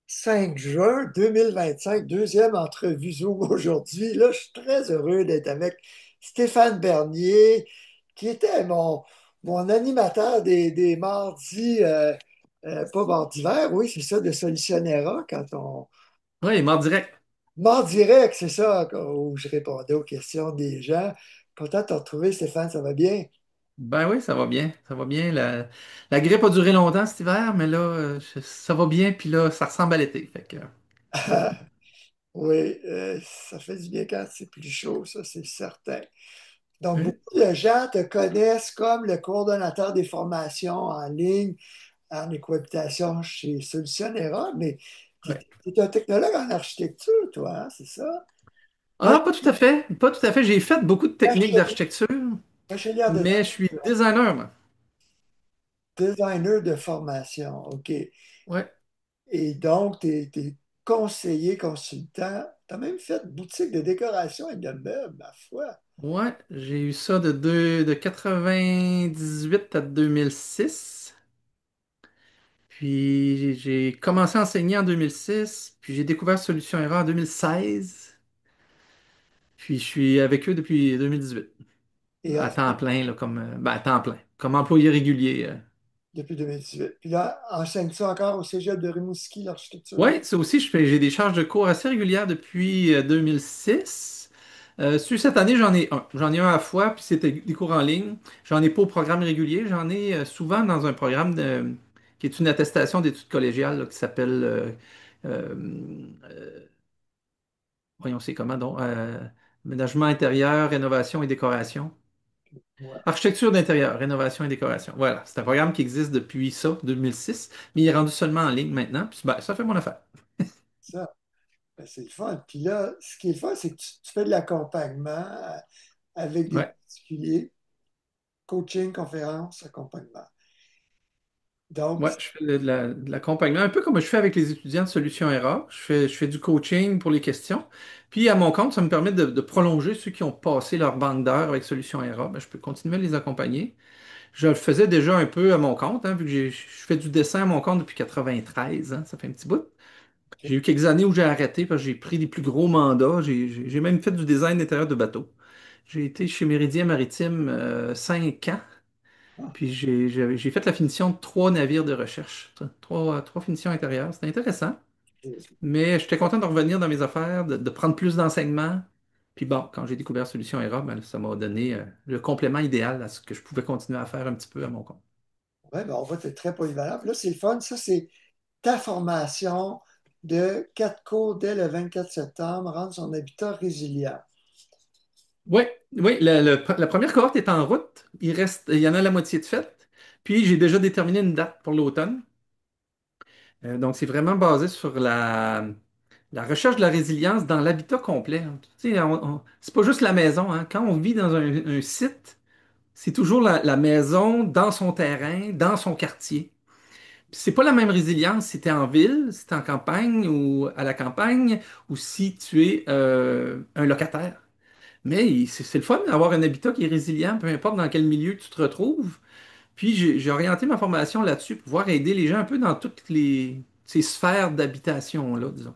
5 juin 2025, deuxième entrevue Zoom aujourd'hui. Là, je suis très heureux d'être avec Stéphane Bernier, qui était mon animateur des mardis, pas mardis verts, oui, c'est ça, de Solutionnera, quand on... Oui, mort direct. Mardi direct, c'est ça, où je répondais aux questions des gens. Content de te retrouver, Stéphane, ça va bien? Ben oui, ça va bien. Ça va bien. La grippe a duré longtemps cet hiver, mais là, ça va bien. Puis là, ça ressemble à l'été. Fait que, Oui, ça fait du bien quand c'est plus chaud, ça, c'est certain. Donc, oui, beaucoup de gens te connaissent comme le coordonnateur des formations en ligne en écohabitation chez Solutionnera, mais tu ouais. es un technologue en architecture, toi, hein, c'est ça? Ah, pas tout à fait. Pas tout à fait. J'ai fait beaucoup de techniques Bachelier d'architecture, bachelier de mais je suis designer, moi. designer de formation, OK. Ouais. Et donc, tu es conseiller, consultant. Tu as même fait boutique de décoration et de meubles, ma foi. Ouais, j'ai eu ça de 98 à 2006. Puis j'ai commencé à enseigner en 2006. Puis j'ai découvert Solution Erreur en 2016. Puis je suis avec eux depuis 2018. Et À temps plein, là, ben, à temps plein, comme employé régulier. depuis 2018. Puis là, enseignes-tu encore au Cégep de Rimouski, l'architecture Oui, web? ça aussi, j'ai des charges de cours assez régulières depuis 2006. Sur cette année, j'en ai un. J'en ai un à la fois, puis c'était des cours en ligne. J'en ai pas au programme régulier. J'en ai souvent dans un programme qui est une attestation d'études collégiales là, qui s'appelle, euh, voyons, c'est comment donc, Aménagement intérieur, rénovation et décoration. Ouais, Architecture d'intérieur, rénovation et décoration. Voilà, c'est un programme qui existe depuis ça, 2006, mais il est rendu seulement en ligne maintenant. Puis, ben, ça fait mon affaire. ça. Ben, c'est le fun. Puis là, ce qui est le fun, c'est que tu fais de l'accompagnement avec des Ouais. particuliers, coaching, conférence, accompagnement. Donc, Ouais, je fais de l'accompagnement, un peu comme je fais avec les étudiants de Solutions RH. Je fais du coaching pour les questions. Puis à mon compte, ça me permet de prolonger ceux qui ont passé leur banque d'heures avec Solutions RH. Ben, je peux continuer à les accompagner. Je le faisais déjà un peu à mon compte, hein, vu que je fais du dessin à mon compte depuis 93, hein, ça fait un petit bout. J'ai eu quelques années où j'ai arrêté parce que j'ai pris des plus gros mandats. J'ai même fait du design d'intérieur de bateau. J'ai été chez Méridien Maritime 5 ans. ah, Puis j'ai fait la finition de 3 navires de recherche. Trois finitions intérieures. C'était intéressant. Mais j'étais content de revenir dans mes affaires, de prendre plus d'enseignements. Puis bon, quand j'ai découvert Solution Era, ben, ça m'a donné le complément idéal à ce que je pouvais continuer à faire un petit peu à mon compte. ouais, ben, on voit que tu es très polyvalent. Puis là, c'est le fun. Ça, c'est ta formation de 4 cours dès le 24 septembre, rendre son habitat résilient. Oui, oui, la première cohorte est en route. Il y en a la moitié de faite. Puis j'ai déjà déterminé une date pour l'automne. Donc c'est vraiment basé sur la recherche de la résilience dans l'habitat complet, hein. Tu sais, c'est pas juste la maison, hein. Quand on vit dans un site, c'est toujours la maison dans son terrain, dans son quartier. Puis c'est pas la même résilience si tu es en ville, si tu es en campagne ou à la campagne, ou si tu es un locataire. Mais c'est le fun d'avoir un habitat qui est résilient, peu importe dans quel milieu tu te retrouves. Puis j'ai orienté ma formation là-dessus pour pouvoir aider les gens un peu dans toutes ces sphères d'habitation-là, disons.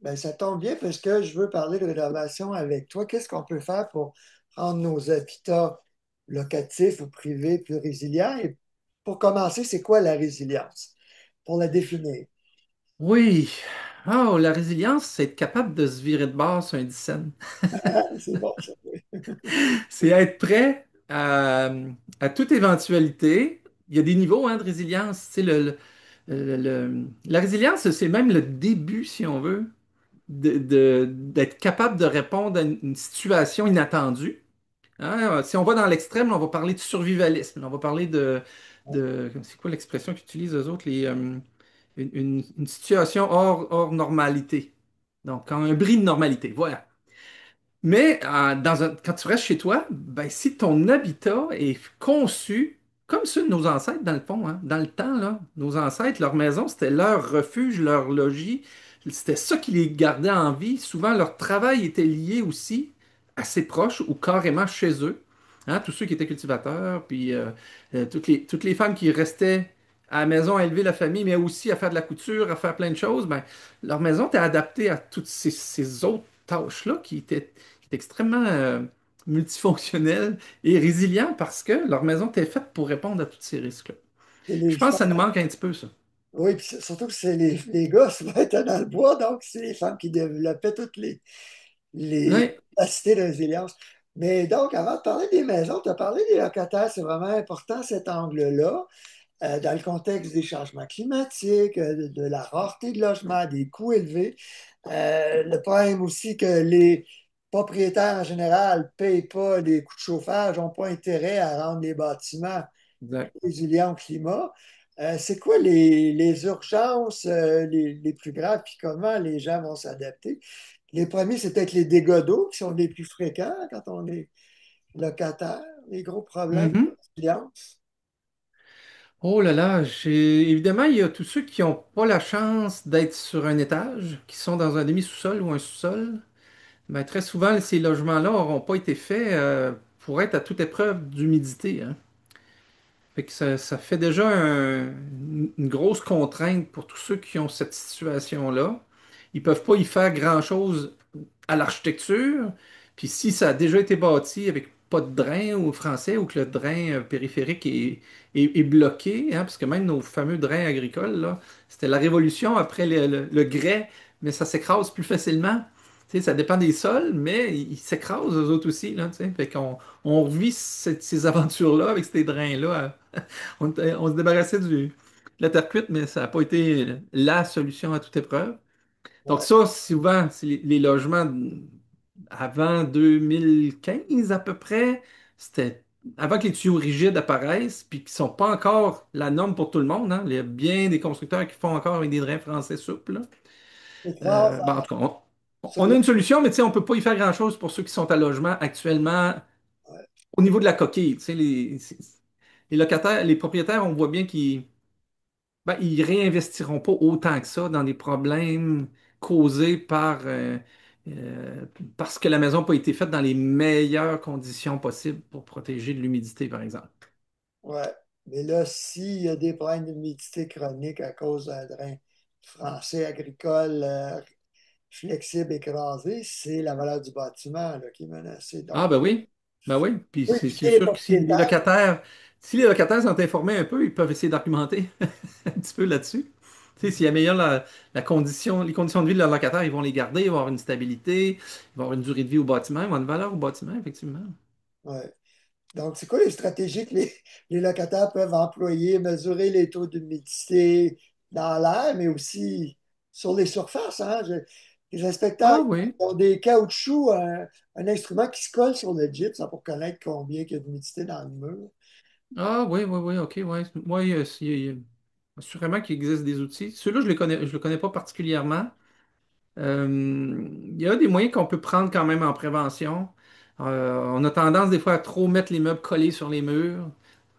Ben, ça tombe bien parce que je veux parler de rénovation avec toi. Qu'est-ce qu'on peut faire pour rendre nos habitats locatifs ou privés plus résilients? Et pour commencer, c'est quoi la résilience? Pour la définir. Oui. Oh, la résilience, c'est être capable de se virer de bord sur un 10 cents. C'est bon, ça. Oui. C'est être prêt à toute éventualité. Il y a des niveaux hein, de résilience. Tu sais, la résilience, c'est même le début, si on veut, d'être capable de répondre à une situation inattendue. Hein, si on va dans l'extrême, on va parler de survivalisme. On va parler c'est quoi l'expression qu'utilisent eux autres? Une situation hors normalité. Donc, un bris de normalité. Voilà. Mais quand tu restes chez toi, ben, si ton habitat est conçu comme ceux de nos ancêtres, dans le fond, hein, dans le temps, là, nos ancêtres, leur maison, c'était leur refuge, leur logis. C'était ça qui les gardait en vie. Souvent, leur travail était lié aussi assez proche ou carrément chez eux. Hein, tous ceux qui étaient cultivateurs, puis toutes les femmes qui restaient à la maison à élever la famille, mais aussi à faire de la couture, à faire plein de choses, ben, leur maison était adaptée à toutes ces autres tâches-là qui étaient extrêmement multifonctionnelles et résilientes parce que leur maison était faite pour répondre à tous ces risques-là. Et Je pense que ça nous manque un petit peu, ça. oui, puis surtout que c'est les gars, souvent étaient dans le bois, donc c'est les femmes qui développaient toutes les Oui, capacités de résilience. Mais donc, avant de parler des maisons, tu as parlé des locataires, c'est vraiment important cet angle-là, dans le contexte des changements climatiques, de la rareté de logement, des coûts élevés. Le problème aussi que les propriétaires en général ne payent pas les coûts de chauffage, n'ont pas intérêt à rendre les bâtiments exact. résilients au climat. C'est quoi les urgences les plus graves, puis comment les gens vont s'adapter? Les premiers, c'est peut-être les dégâts d'eau qui sont les plus fréquents quand on est locataire, les gros problèmes de Mhm. résilience. Oh là là, évidemment, il y a tous ceux qui n'ont pas la chance d'être sur un étage, qui sont dans un demi-sous-sol ou un sous-sol. Ben, très souvent, ces logements-là n'auront pas été faits pour être à toute épreuve d'humidité, hein. Fait que ça fait déjà une grosse contrainte pour tous ceux qui ont cette situation-là. Ils peuvent pas y faire grand-chose à l'architecture. Puis si ça a déjà été bâti avec pas de drain au français ou que le drain périphérique est bloqué, hein, parce que même nos fameux drains agricoles, là, c'était la révolution après le grès, mais ça s'écrase plus facilement. Tu sais, ça dépend des sols, mais ils s'écrasent eux autres aussi, là, tu sais. Fait qu'on revit ces aventures-là avec ces drains-là. On se débarrassait de la terre cuite, mais ça n'a pas été la solution à toute épreuve. Donc Ouais. ça, souvent, c'est les logements avant 2015 à peu près, c'était avant que les tuyaux rigides apparaissent, puis qui ne sont pas encore la norme pour tout le monde, hein. Il y a bien des constructeurs qui font encore avec des drains français souples, là. Écrase En tout cas, sur on le. a une solution, mais tu sais, on ne peut pas y faire grand-chose pour ceux qui sont à logement actuellement Ouais. au niveau de la coquille. Tu sais, les locataires, les propriétaires, on voit bien qu'ils ben, ils réinvestiront pas autant que ça dans des problèmes causés euh, parce que la maison n'a pas été faite dans les meilleures conditions possibles pour protéger de l'humidité, par exemple. Ouais. Mais là, s'il y a des problèmes d'humidité chronique à cause d'un drain français agricole flexible écrasé, c'est la valeur du bâtiment là, qui est menacée. Ah Donc, ben oui, ben oui. Puis oui, c'est impliquer les sûr que propriétaires. si les locataires sont informés un peu, ils peuvent essayer d'argumenter un petit peu là-dessus. Tu sais, s'ils améliorent la condition, les conditions de vie de leurs locataires, ils vont les garder, ils vont avoir une stabilité, ils vont avoir une durée de vie au bâtiment, ils vont avoir une valeur au bâtiment, effectivement. Ouais. Donc, c'est quoi les stratégies que les locataires peuvent employer, mesurer les taux d'humidité dans l'air, mais aussi sur les surfaces, hein? Les inspecteurs Ah oui. ont des caoutchoucs, un instrument qui se colle sur le gypse hein, pour connaître combien il y a d'humidité dans le mur. Ah oui, oui, oui, ok, ouais. Oui, assurément qu'il existe des outils. Ceux-là, je le connais pas particulièrement. Il y a des moyens qu'on peut prendre quand même en prévention. On a tendance des fois à trop mettre les meubles collés sur les murs.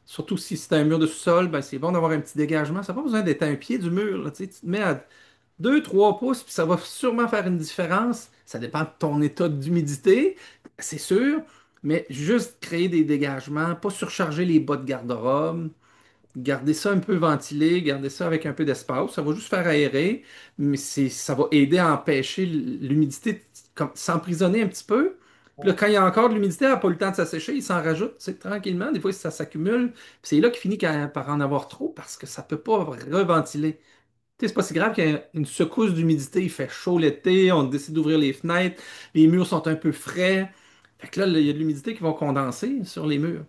Surtout si c'est un mur de sous-sol, ben, c'est bon d'avoir un petit dégagement. Ça n'a pas besoin d'être à un pied du mur, là, tu sais. Tu te mets à 2, 3 pouces, puis ça va sûrement faire une différence. Ça dépend de ton état d'humidité, c'est sûr. Mais juste créer des dégagements, pas surcharger les bas de garde-robe. Garder ça un peu ventilé, garder ça avec un peu d'espace, ça va juste faire aérer, mais ça va aider à empêcher l'humidité de s'emprisonner un petit peu. Puis là, quand il y a encore de l'humidité, elle n'a pas eu le temps de s'assécher, il s'en rajoute, c'est tranquillement. Des fois, ça s'accumule. Puis c'est là qu'il finit par en avoir trop parce que ça ne peut pas reventiler. Tu sais, c'est pas si grave qu'il y ait une secousse d'humidité, il fait chaud l'été, on décide d'ouvrir les fenêtres, les murs sont un peu frais. Fait que là, il y a de l'humidité qui va condenser sur les murs.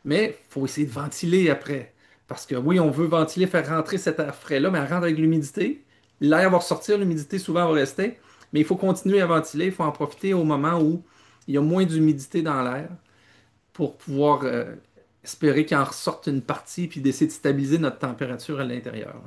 Mais il faut essayer de ventiler après. Parce que oui, on veut ventiler, faire rentrer cet air frais-là, mais elle rentre avec l'humidité. L'air va ressortir, l'humidité souvent va rester. Mais il faut continuer à ventiler, il faut en profiter au moment où il y a moins d'humidité dans l'air pour pouvoir espérer qu'il en ressorte une partie puis d'essayer de stabiliser notre température à l'intérieur.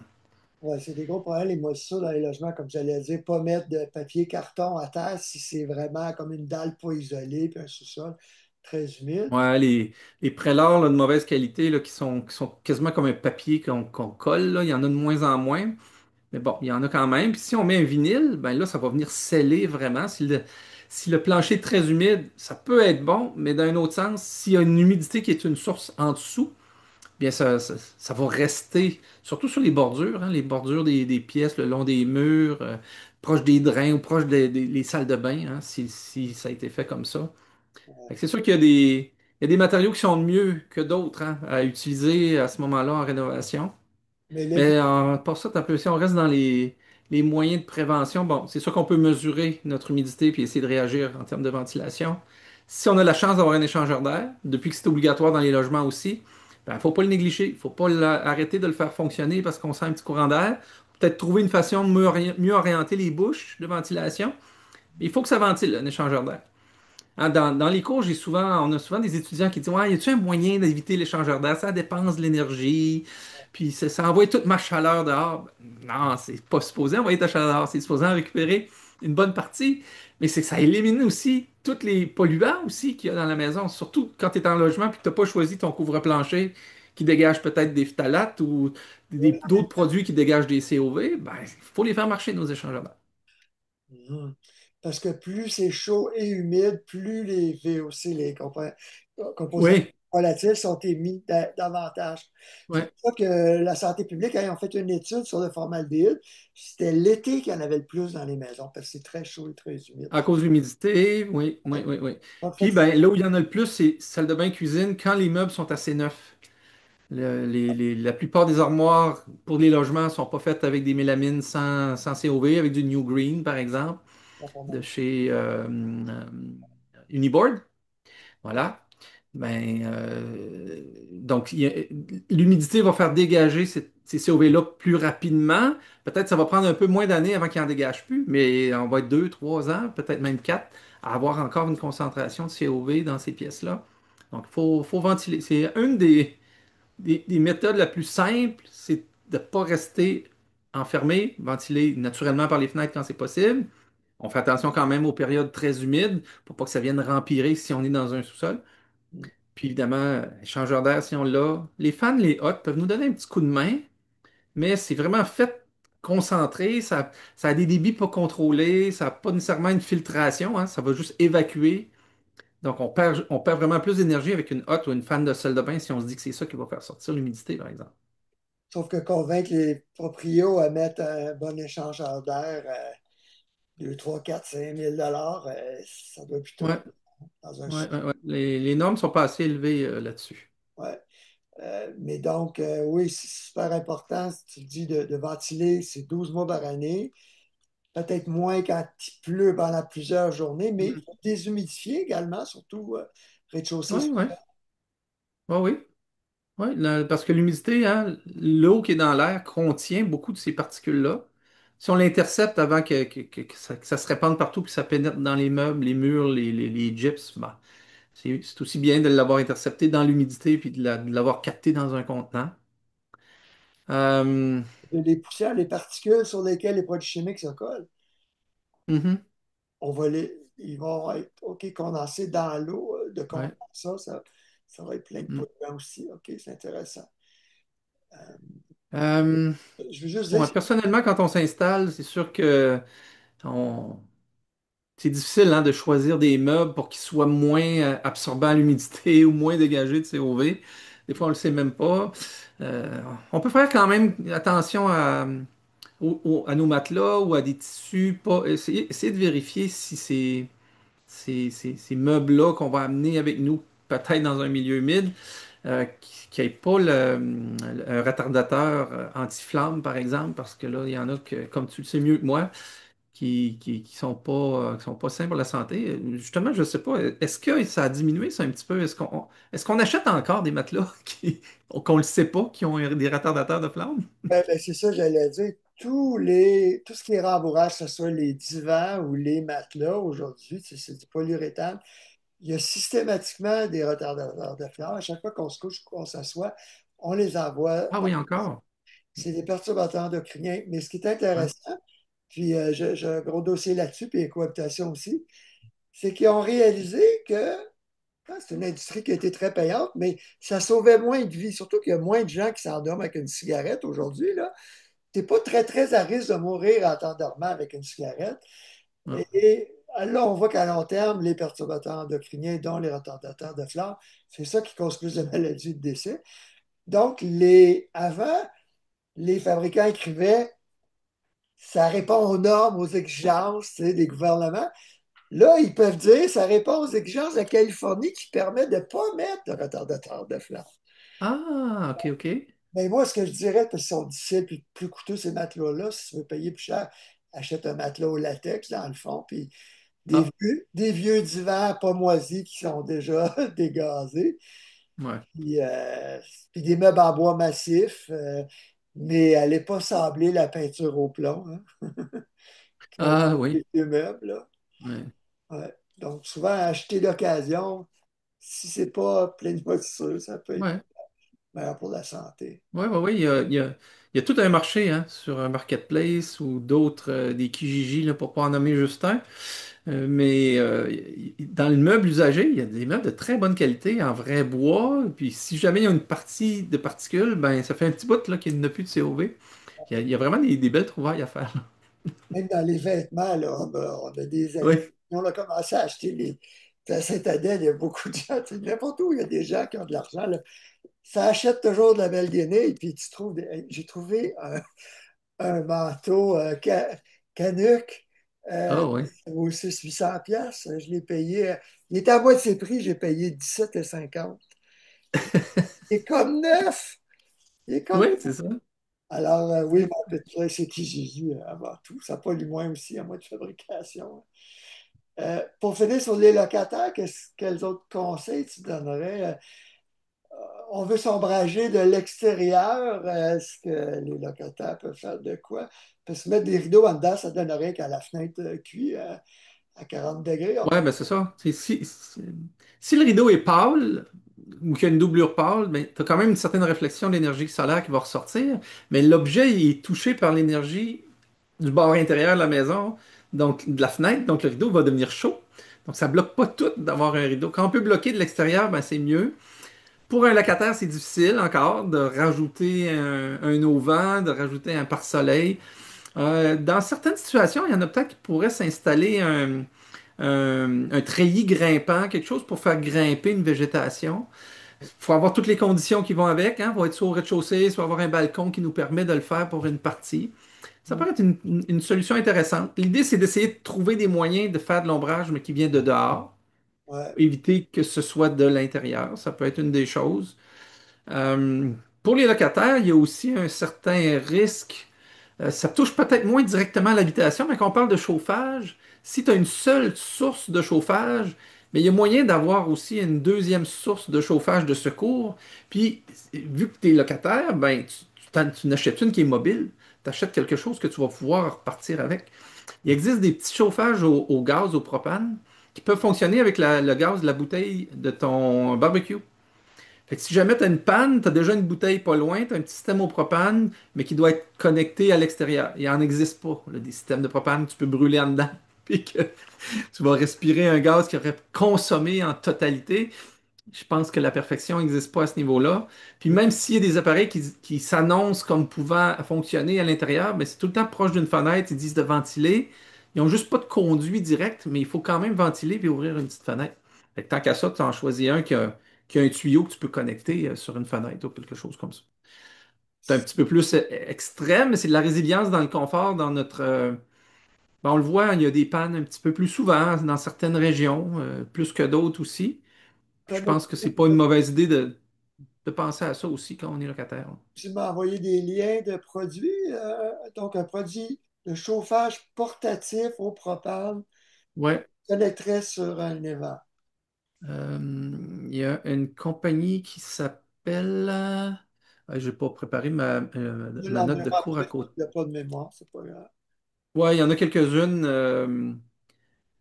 Ouais, c'est des gros problèmes, les moisissures dans les logements, comme j'allais dire, pas mettre de papier carton à terre si c'est vraiment comme une dalle pas isolée, puis un sous-sol très humide. Ouais, les prélats là, de mauvaise qualité là, qui sont quasiment comme un papier qu'on colle, là, il y en a de moins en moins. Mais bon, il y en a quand même. Puis si on met un vinyle, ben là, ça va venir sceller vraiment. Si le plancher est très humide, ça peut être bon, mais d'un autre sens, s'il y a une humidité qui est une source en dessous, bien ça va rester, surtout sur les bordures, hein, les bordures des pièces, le long des murs, proche des drains ou proche des salles de bain, hein, si ça a été fait comme ça. Fait que c'est sûr il y a des matériaux qui sont mieux que d'autres, hein, à utiliser à ce moment-là en rénovation. Mais le but, Mais pour ça, si on reste dans les moyens de prévention, bon, c'est sûr qu'on peut mesurer notre humidité puis essayer de réagir en termes de ventilation. Si on a la chance d'avoir un échangeur d'air, depuis que c'est obligatoire dans les logements aussi, il ne faut pas le négliger. Il ne faut pas arrêter de le faire fonctionner parce qu'on sent un petit courant d'air. Peut-être trouver une façon de mieux orienter les bouches de ventilation. Il faut que ça ventile, un échangeur d'air. Hein, dans les cours, on a souvent des étudiants qui disent, ouais, y a-t-il un moyen d'éviter l'échangeur d'air? Ça dépense de l'énergie, puis ça envoie toute ma chaleur dehors. Non, c'est pas supposé envoyer ta chaleur dehors, c'est supposé en récupérer une bonne partie, mais c'est que ça élimine aussi tous les polluants aussi qu'il y a dans la maison, surtout quand tu es en logement et que tu n'as pas choisi ton couvre-plancher qui dégage peut-être des phtalates ou d'autres produits qui dégagent des COV, ben, il faut les faire marcher, nos échangeurs d'air. Mhm. Parce que plus c'est chaud et humide, plus les VOC, les composants Oui, volatiles, sont émis davantage. C'est oui. pour ça que la santé publique a fait une étude sur le formaldéhyde. C'était l'été qu'il y en avait le plus dans les maisons, parce que c'est très chaud et très humide. À cause de l'humidité, oui, oui, oui, oui. En Puis fait, ben, là où il y en a le plus, c'est salle de bain, cuisine, quand les meubles sont assez neufs. La plupart des armoires pour les logements ne sont pas faites avec des mélamines sans COV, avec du New Green, par exemple, de chez Uniboard. Voilà. Ben, donc, l'humidité va faire dégager ces COV-là plus rapidement. Peut-être ça va prendre un peu moins d'années avant qu'ils en dégagent plus, mais on va être 2, 3 ans, peut-être même 4, à avoir encore une concentration de COV dans ces pièces-là. Donc, faut ventiler. C'est une des méthodes la plus simple, c'est de ne pas rester enfermé, ventiler naturellement par les fenêtres quand c'est possible. On fait attention quand même aux périodes très humides pour pas que ça vienne rempirer si on est dans un sous-sol. Puis évidemment, échangeur d'air si on l'a. Les fans, les hottes peuvent nous donner un petit coup de main, mais c'est vraiment fait concentré. Ça a des débits pas contrôlés, ça n'a pas nécessairement une filtration, hein, ça va juste évacuer. Donc on perd vraiment plus d'énergie avec une hotte ou une fan de salle de bain si on se dit que c'est ça qui va faire sortir l'humidité, par exemple. sauf que convaincre les proprios à mettre un bon échangeur d'air à 2, 3, 4, 5 000 ça doit plutôt Ouais, être dans un ouais, ouais, ouais. Les normes sont pas assez élevées là-dessus. ouais. Mais donc, oui, c'est super important, si tu le dis, de ventiler, c'est 12 mois par année. Peut-être moins quand il pleut pendant plusieurs journées, mais il Mhm. faut déshumidifier également, surtout rez-de-chaussée. Oui, oui, oui, oui. Parce que l'humidité, hein, l'eau qui est dans l'air contient beaucoup de ces particules-là. Si on l'intercepte avant que ça se répande partout, que ça pénètre dans les meubles, les murs, les gyps, bah, c'est aussi bien de l'avoir intercepté dans l'humidité puis de l'avoir capté dans un contenant. Euh, Les poussières, les particules sur lesquelles les produits chimiques se collent, mhm, ils vont être OK, condensés dans l'eau de ouais. condensat. Ça va être plein de Mm. polluants aussi. OK, c'est intéressant. Euh, Je veux juste dire, ouais, personnellement, quand on s'installe, c'est sûr que on, c'est difficile hein, de choisir des meubles pour qu'ils soient moins absorbants à l'humidité ou moins dégagés de COV. Des fois, on ne le sait même pas. Euh, on peut faire quand même attention à nos matelas ou à des tissus. Essayer de vérifier si ces meubles-là qu'on va amener avec nous, peut-être dans un milieu humide, qui n'ait pas un retardateur anti-flamme, par exemple, parce que là, il y en a que, comme tu le sais mieux que moi, qui sont pas sains pour la santé. Justement, je ne sais pas, est-ce que ça a diminué ça un petit peu? Est-ce qu'on achète encore des matelas qu'on ne le sait pas, qui ont des retardateurs de flamme? c'est ça, j'allais dire. Tout ce qui est rembourrage, que ce soit les divans ou les matelas aujourd'hui, c'est du polyuréthane. Il y a systématiquement des retardateurs de fleurs. À chaque fois qu'on se couche, qu'on s'assoit, on les envoie. Ah oui, encore. C'est des perturbateurs endocriniens. Mais ce qui est Ouais. intéressant, puis j'ai un gros dossier là-dessus, puis les cohabitations aussi, c'est qu'ils ont réalisé que c'est une industrie qui a été très payante, mais ça sauvait moins de vies. Surtout qu'il y a moins de gens qui s'endorment avec une cigarette aujourd'hui, là. T'es pas très, très à risque de mourir en t'endormant avec une cigarette. Ah. Et là, on voit qu'à long terme, les perturbateurs endocriniens, dont les retardateurs de flore, c'est ça qui cause plus de maladies et de décès. Donc, avant, les fabricants écrivaient, ça répond aux normes, aux exigences, tu sais, des gouvernements. Là, ils peuvent dire, ça répond aux exigences de la Californie qui permet de ne pas mettre de retardateur de flamme. Ah, OK, OK. Mais moi, ce que je dirais, parce qu'ils sont difficiles et plus coûteux, ces matelas-là, si tu veux payer plus cher, achète un matelas au latex, dans le fond, puis Ah, des vieux divans pas moisis qui sont déjà dégazés, ouais. puis, puis des meubles en bois massif, mais allez pas sabler la peinture au plomb, hein, pour Ah, les oui. vieux meubles, là. Ouais. Ouais. Donc, souvent, acheter d'occasion, si c'est pas plein de moisissure, ça peut être Ouais. meilleur pour la santé. Oui, oui, oui. Il y a tout un marché hein, sur un marketplace ou d'autres, des Kijiji, là, pour pas en nommer juste un. Dans le meuble usagé, il y a des meubles de très bonne qualité, en vrai bois. Puis si jamais il y a une partie de particules, ben ça fait un petit bout là, qu'il n'y a plus de COV. Il y a vraiment des belles trouvailles à faire, là. Même dans les vêtements, là, on a des amis. Oui. On a commencé à acheter les. À Saint-Adèle, il y a beaucoup de gens. Tu sais, n'importe où, il y a des gens qui ont de l'argent, là. Ça achète toujours de la belle guenille. Puis tu trouves. J'ai trouvé un manteau Canuck Ah oui. au 600-800 pièces. Je l'ai payé. Il était à moitié prix, j'ai payé 17,50. Il est comme neuf. Il est comme Oui, neuf. c'est ça. Alors, oui, ma petite frère, c'est Kijiji avant tout. Ça pollue moins aussi à moi de fabrication. Pour finir sur les locataires, quels autres conseils tu donnerais? On veut s'ombrager de l'extérieur. Est-ce que les locataires peuvent faire de quoi? Parce que mettre des rideaux en dedans, ça donnerait qu'à la fenêtre cuit à 40 degrés. Ouais, ben c'est ça. Si le rideau est pâle ou qu'il y a une doublure pâle, ben, tu as quand même une certaine réflexion de l'énergie solaire qui va ressortir, mais l'objet il est touché par l'énergie du bord intérieur de la maison, donc de la fenêtre, donc le rideau va devenir chaud. Donc ça bloque pas tout d'avoir un rideau. Quand on peut bloquer de l'extérieur, ben, c'est mieux. Pour un locataire, c'est difficile encore de rajouter un auvent, de rajouter un pare-soleil. Dans certaines situations, il y en a peut-être qui pourraient s'installer un treillis grimpant, quelque chose pour faire grimper une végétation. Il faut avoir toutes les conditions qui vont avec, hein. Faut être soit au rez-de-chaussée, soit avoir un balcon qui nous permet de le faire pour une partie. Ça Mm. peut être une solution intéressante. L'idée, c'est d'essayer de trouver des moyens de faire de l'ombrage, mais qui vient de dehors. Ouais. Éviter que ce soit de l'intérieur. Ça peut être une des choses. Euh, pour les locataires, il y a aussi un certain risque. Ça touche peut-être moins directement à l'habitation, mais quand on parle de chauffage, si tu as une seule source de chauffage, mais il y a moyen d'avoir aussi une deuxième source de chauffage de secours. Puis, vu que tu es locataire, ben, tu n'achètes une qui est mobile. Tu achètes quelque chose que tu vas pouvoir partir avec. Il existe des petits chauffages au gaz, au propane, qui peuvent fonctionner avec le gaz de la bouteille de ton barbecue. Fait que si jamais tu as une panne, tu as déjà une bouteille pas loin, tu as un petit système au propane, mais qui doit être connecté à l'extérieur. Il n'en existe pas, là, des systèmes de propane, tu peux brûler en dedans, puis que tu vas respirer un gaz qui aurait consommé en totalité. Je pense que la perfection n'existe pas à ce niveau-là. Puis même s'il y a des appareils qui s'annoncent comme pouvant fonctionner à l'intérieur, mais c'est tout le temps proche d'une fenêtre, ils disent de ventiler. Ils n'ont juste pas de conduit direct, mais il faut quand même ventiler puis ouvrir une petite fenêtre. Fait que tant qu'à ça, tu en choisis un qui a un tuyau que tu peux connecter sur une fenêtre ou quelque chose comme ça. C'est un petit peu plus extrême, mais c'est de la résilience dans le confort, dans notre... ben, on le voit, il y a des pannes un petit peu plus souvent dans certaines régions, plus que d'autres aussi. Je pense que c'est pas une mauvaise idée de penser à ça aussi quand on est locataire. Tu m'as envoyé des liens de produits. Donc, un produit de chauffage portatif au propane Ouais. connecterait sur un élément. Il y a une compagnie qui s'appelle. J'ai pas préparé Ne ma note l'enverrai de pas cours à après, côté. il n'y a pas de mémoire, c'est pas grave. Ouais, il y en a quelques-unes. Euh,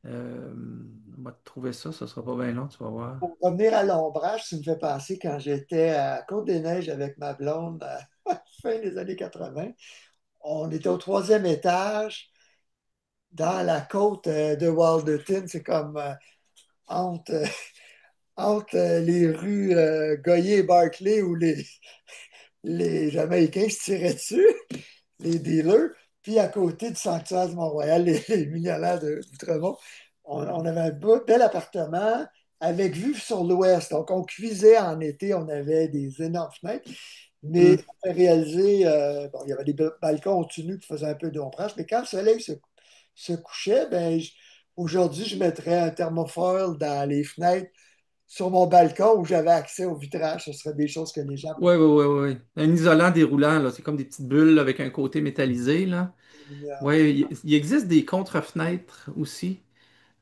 on va te trouver ça, ça sera pas bien long, tu vas voir. Pour revenir à l'ombrage, ça me fait penser quand j'étais à Côte-des-Neiges avec ma blonde à la fin des années 80. On était au troisième étage dans la côte de Walderton. C'est comme entre, entre les rues Goyer et Barclay où les Jamaïcains se tiraient dessus, les dealers. Puis à côté du sanctuaire du Mont-Royal, les millionnaires d'Outremont, on avait un bel appartement avec vue sur l'ouest. Donc on cuisait en été, on avait des énormes fenêtres. Mais Hmm. ça fait réaliser, bon, il y avait des balcons au-dessus de nous qui faisaient un peu d'ombrage, mais quand le soleil se couchait, ben, aujourd'hui, je mettrais un thermofoil dans les fenêtres sur mon balcon où j'avais accès au vitrage. Ce serait des choses que les gens Ouais, ouais, ouais, ouais. Un isolant déroulant, là, c'est comme des petites bulles avec un côté métallisé, là. pourraient. Ouais, il existe des contre-fenêtres aussi.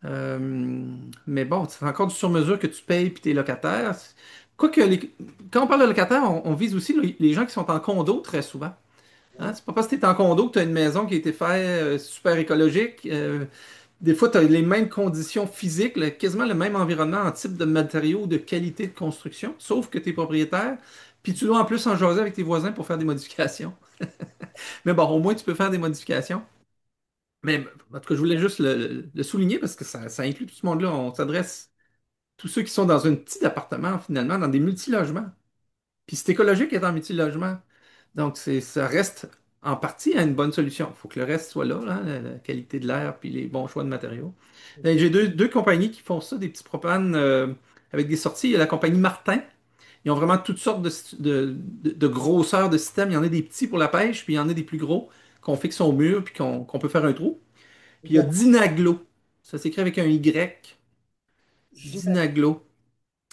Mais bon, c'est encore du sur-mesure que tu payes puis t'es locataire. Quoique, quand on parle de locataire, on vise aussi les gens qui sont en condo très souvent. Hein? C'est pas parce que tu es en condo que tu as une maison qui a été faite super écologique. Des fois, tu as les mêmes conditions physiques, quasiment le même environnement en type de matériaux, de qualité de construction, sauf que tu es propriétaire. Puis tu dois en plus en jaser avec tes voisins pour faire des modifications. Mais bon, au moins tu peux faire des modifications. Mais en tout cas, je voulais juste le souligner parce que ça inclut tout ce monde-là. On s'adresse à tous ceux qui sont dans un petit appartement, finalement, dans des multilogements. Puis c'est écologique être en multilogement. Donc, ça reste en partie une bonne solution. Il faut que le reste soit là, la qualité de l'air puis les bons choix de matériaux. Ben, j'ai deux compagnies qui font ça, des petits propanes avec des sorties. Il y a la compagnie Martin. Ils ont vraiment toutes sortes de grosseurs de systèmes. Il y en a des petits pour la pêche, puis il y en a des plus gros qu'on fixe au mur puis qu'on peut faire un trou. Puis il y a Dynaglo. Ça s'écrit avec un Y. Dynaglo.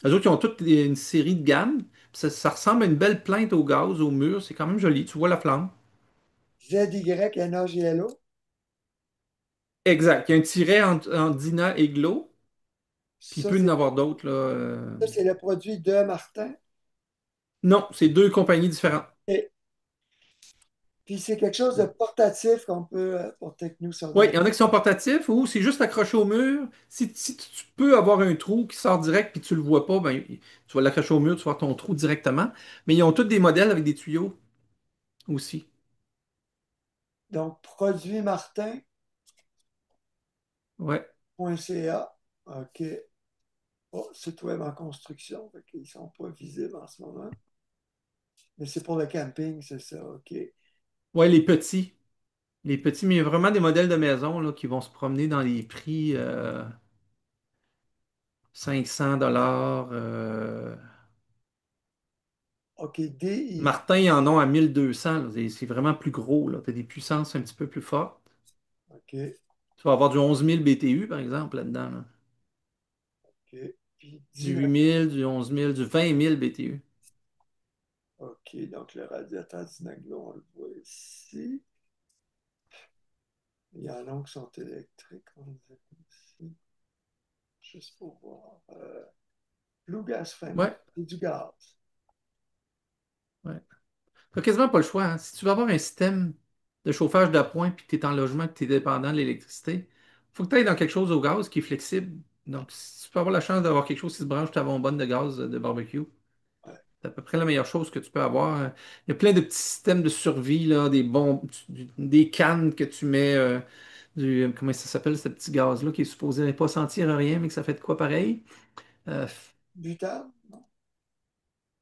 Eux autres, ils ont toute une série de gammes. Puis ça ressemble à une belle plainte au gaz, au mur. C'est quand même joli. Tu vois la flamme. ZYNAGLO, Exact. Il y a un tiret entre Dyna et Glo. Puis il ça, peut y en c'est avoir d'autres, là. ça, c'est le produit de Martin. Non, c'est deux compagnies différentes. Et puis c'est quelque chose de portatif qu'on peut porter avec nous si on a Oui, il y en a qui sont portatifs ou c'est juste accroché au mur. Si tu peux avoir un trou qui sort direct puis tu le vois pas, ben, tu vas l'accrocher au mur, tu vas voir ton trou directement. Mais ils ont tous des modèles avec des tuyaux aussi. donc produit martin.ca. Ouais. OK. Oh, site web en construction. Fait qu'ils ne sont pas visibles en ce moment. Mais c'est pour le camping, c'est ça. OK. Ouais, les petits. Les petits, mais il y a vraiment des modèles de maison là, qui vont se promener dans les prix 500 $. OK. DI. Martin, ils en ont à 1200 là. C'est vraiment plus gros. Tu as des puissances un petit peu plus fortes. OK. Tu vas avoir du 11 000 BTU, par exemple, là-dedans, là. OK. Puis Du Dyna. 8 000, du 11 000, du 20 000 BTU. OK. Donc le radiateur Dynaglo, on le voit ici. Il y en a qui sont électriques. On les a ici. Juste pour voir. Blue Gas Family. Ouais, C'est du gaz. ouais. Tu n'as quasiment pas le choix, hein. Si tu veux avoir un système de chauffage d'appoint puis que tu es en logement, que tu es dépendant de l'électricité, il faut que tu ailles dans quelque chose au gaz qui est flexible. Donc, si tu peux avoir la chance d'avoir quelque chose qui se branche ta bonbonne de gaz de barbecue, Ouais. c'est à peu près la meilleure chose que tu peux avoir. Il y a plein de petits systèmes de survie, là, des cannes que tu mets, comment ça s'appelle, ce petit gaz-là qui est supposé ne pas sentir rien, mais que ça fait de quoi pareil. Euh, Butane? Non.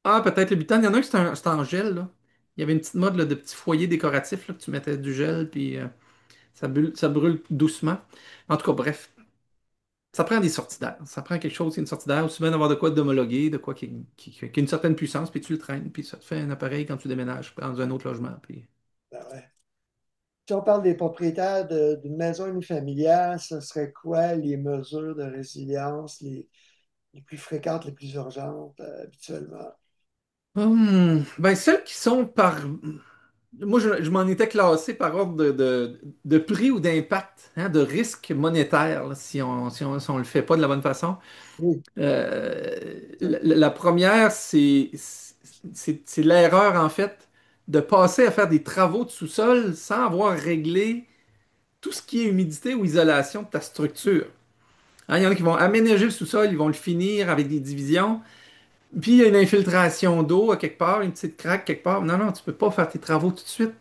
peut-être le butane. Il y en a un qui c'est en gel, là. Il y avait une petite mode là, de petits foyers décoratifs là, que tu mettais du gel, puis ça brûle doucement. En tout cas, bref, ça prend des sorties d'air. Ça prend quelque chose qui est une sortie d'air, aussi bien d'avoir de quoi d'homologué, de quoi qui a une certaine puissance, puis tu le traînes, puis ça te fait un appareil quand tu déménages dans un autre logement. Puis... Ben ouais. Si on parle des propriétaires d'une maison unifamiliale, ce serait quoi les mesures de résilience les plus fréquentes, les plus urgentes habituellement? Ben, celles qui sont par. Moi, je m'en étais classé par ordre de prix ou d'impact, hein, de risque monétaire, là, si on le fait pas de la bonne façon. Oui, La première, c'est l'erreur, en fait, de passer à faire des travaux de sous-sol sans avoir réglé tout ce qui est humidité ou isolation de ta structure. Hein, il y en a qui vont aménager le sous-sol, ils vont le finir avec des divisions, puis il y a une infiltration d'eau à quelque part, une petite craque quelque part. Non, non, tu peux pas faire tes travaux tout de suite.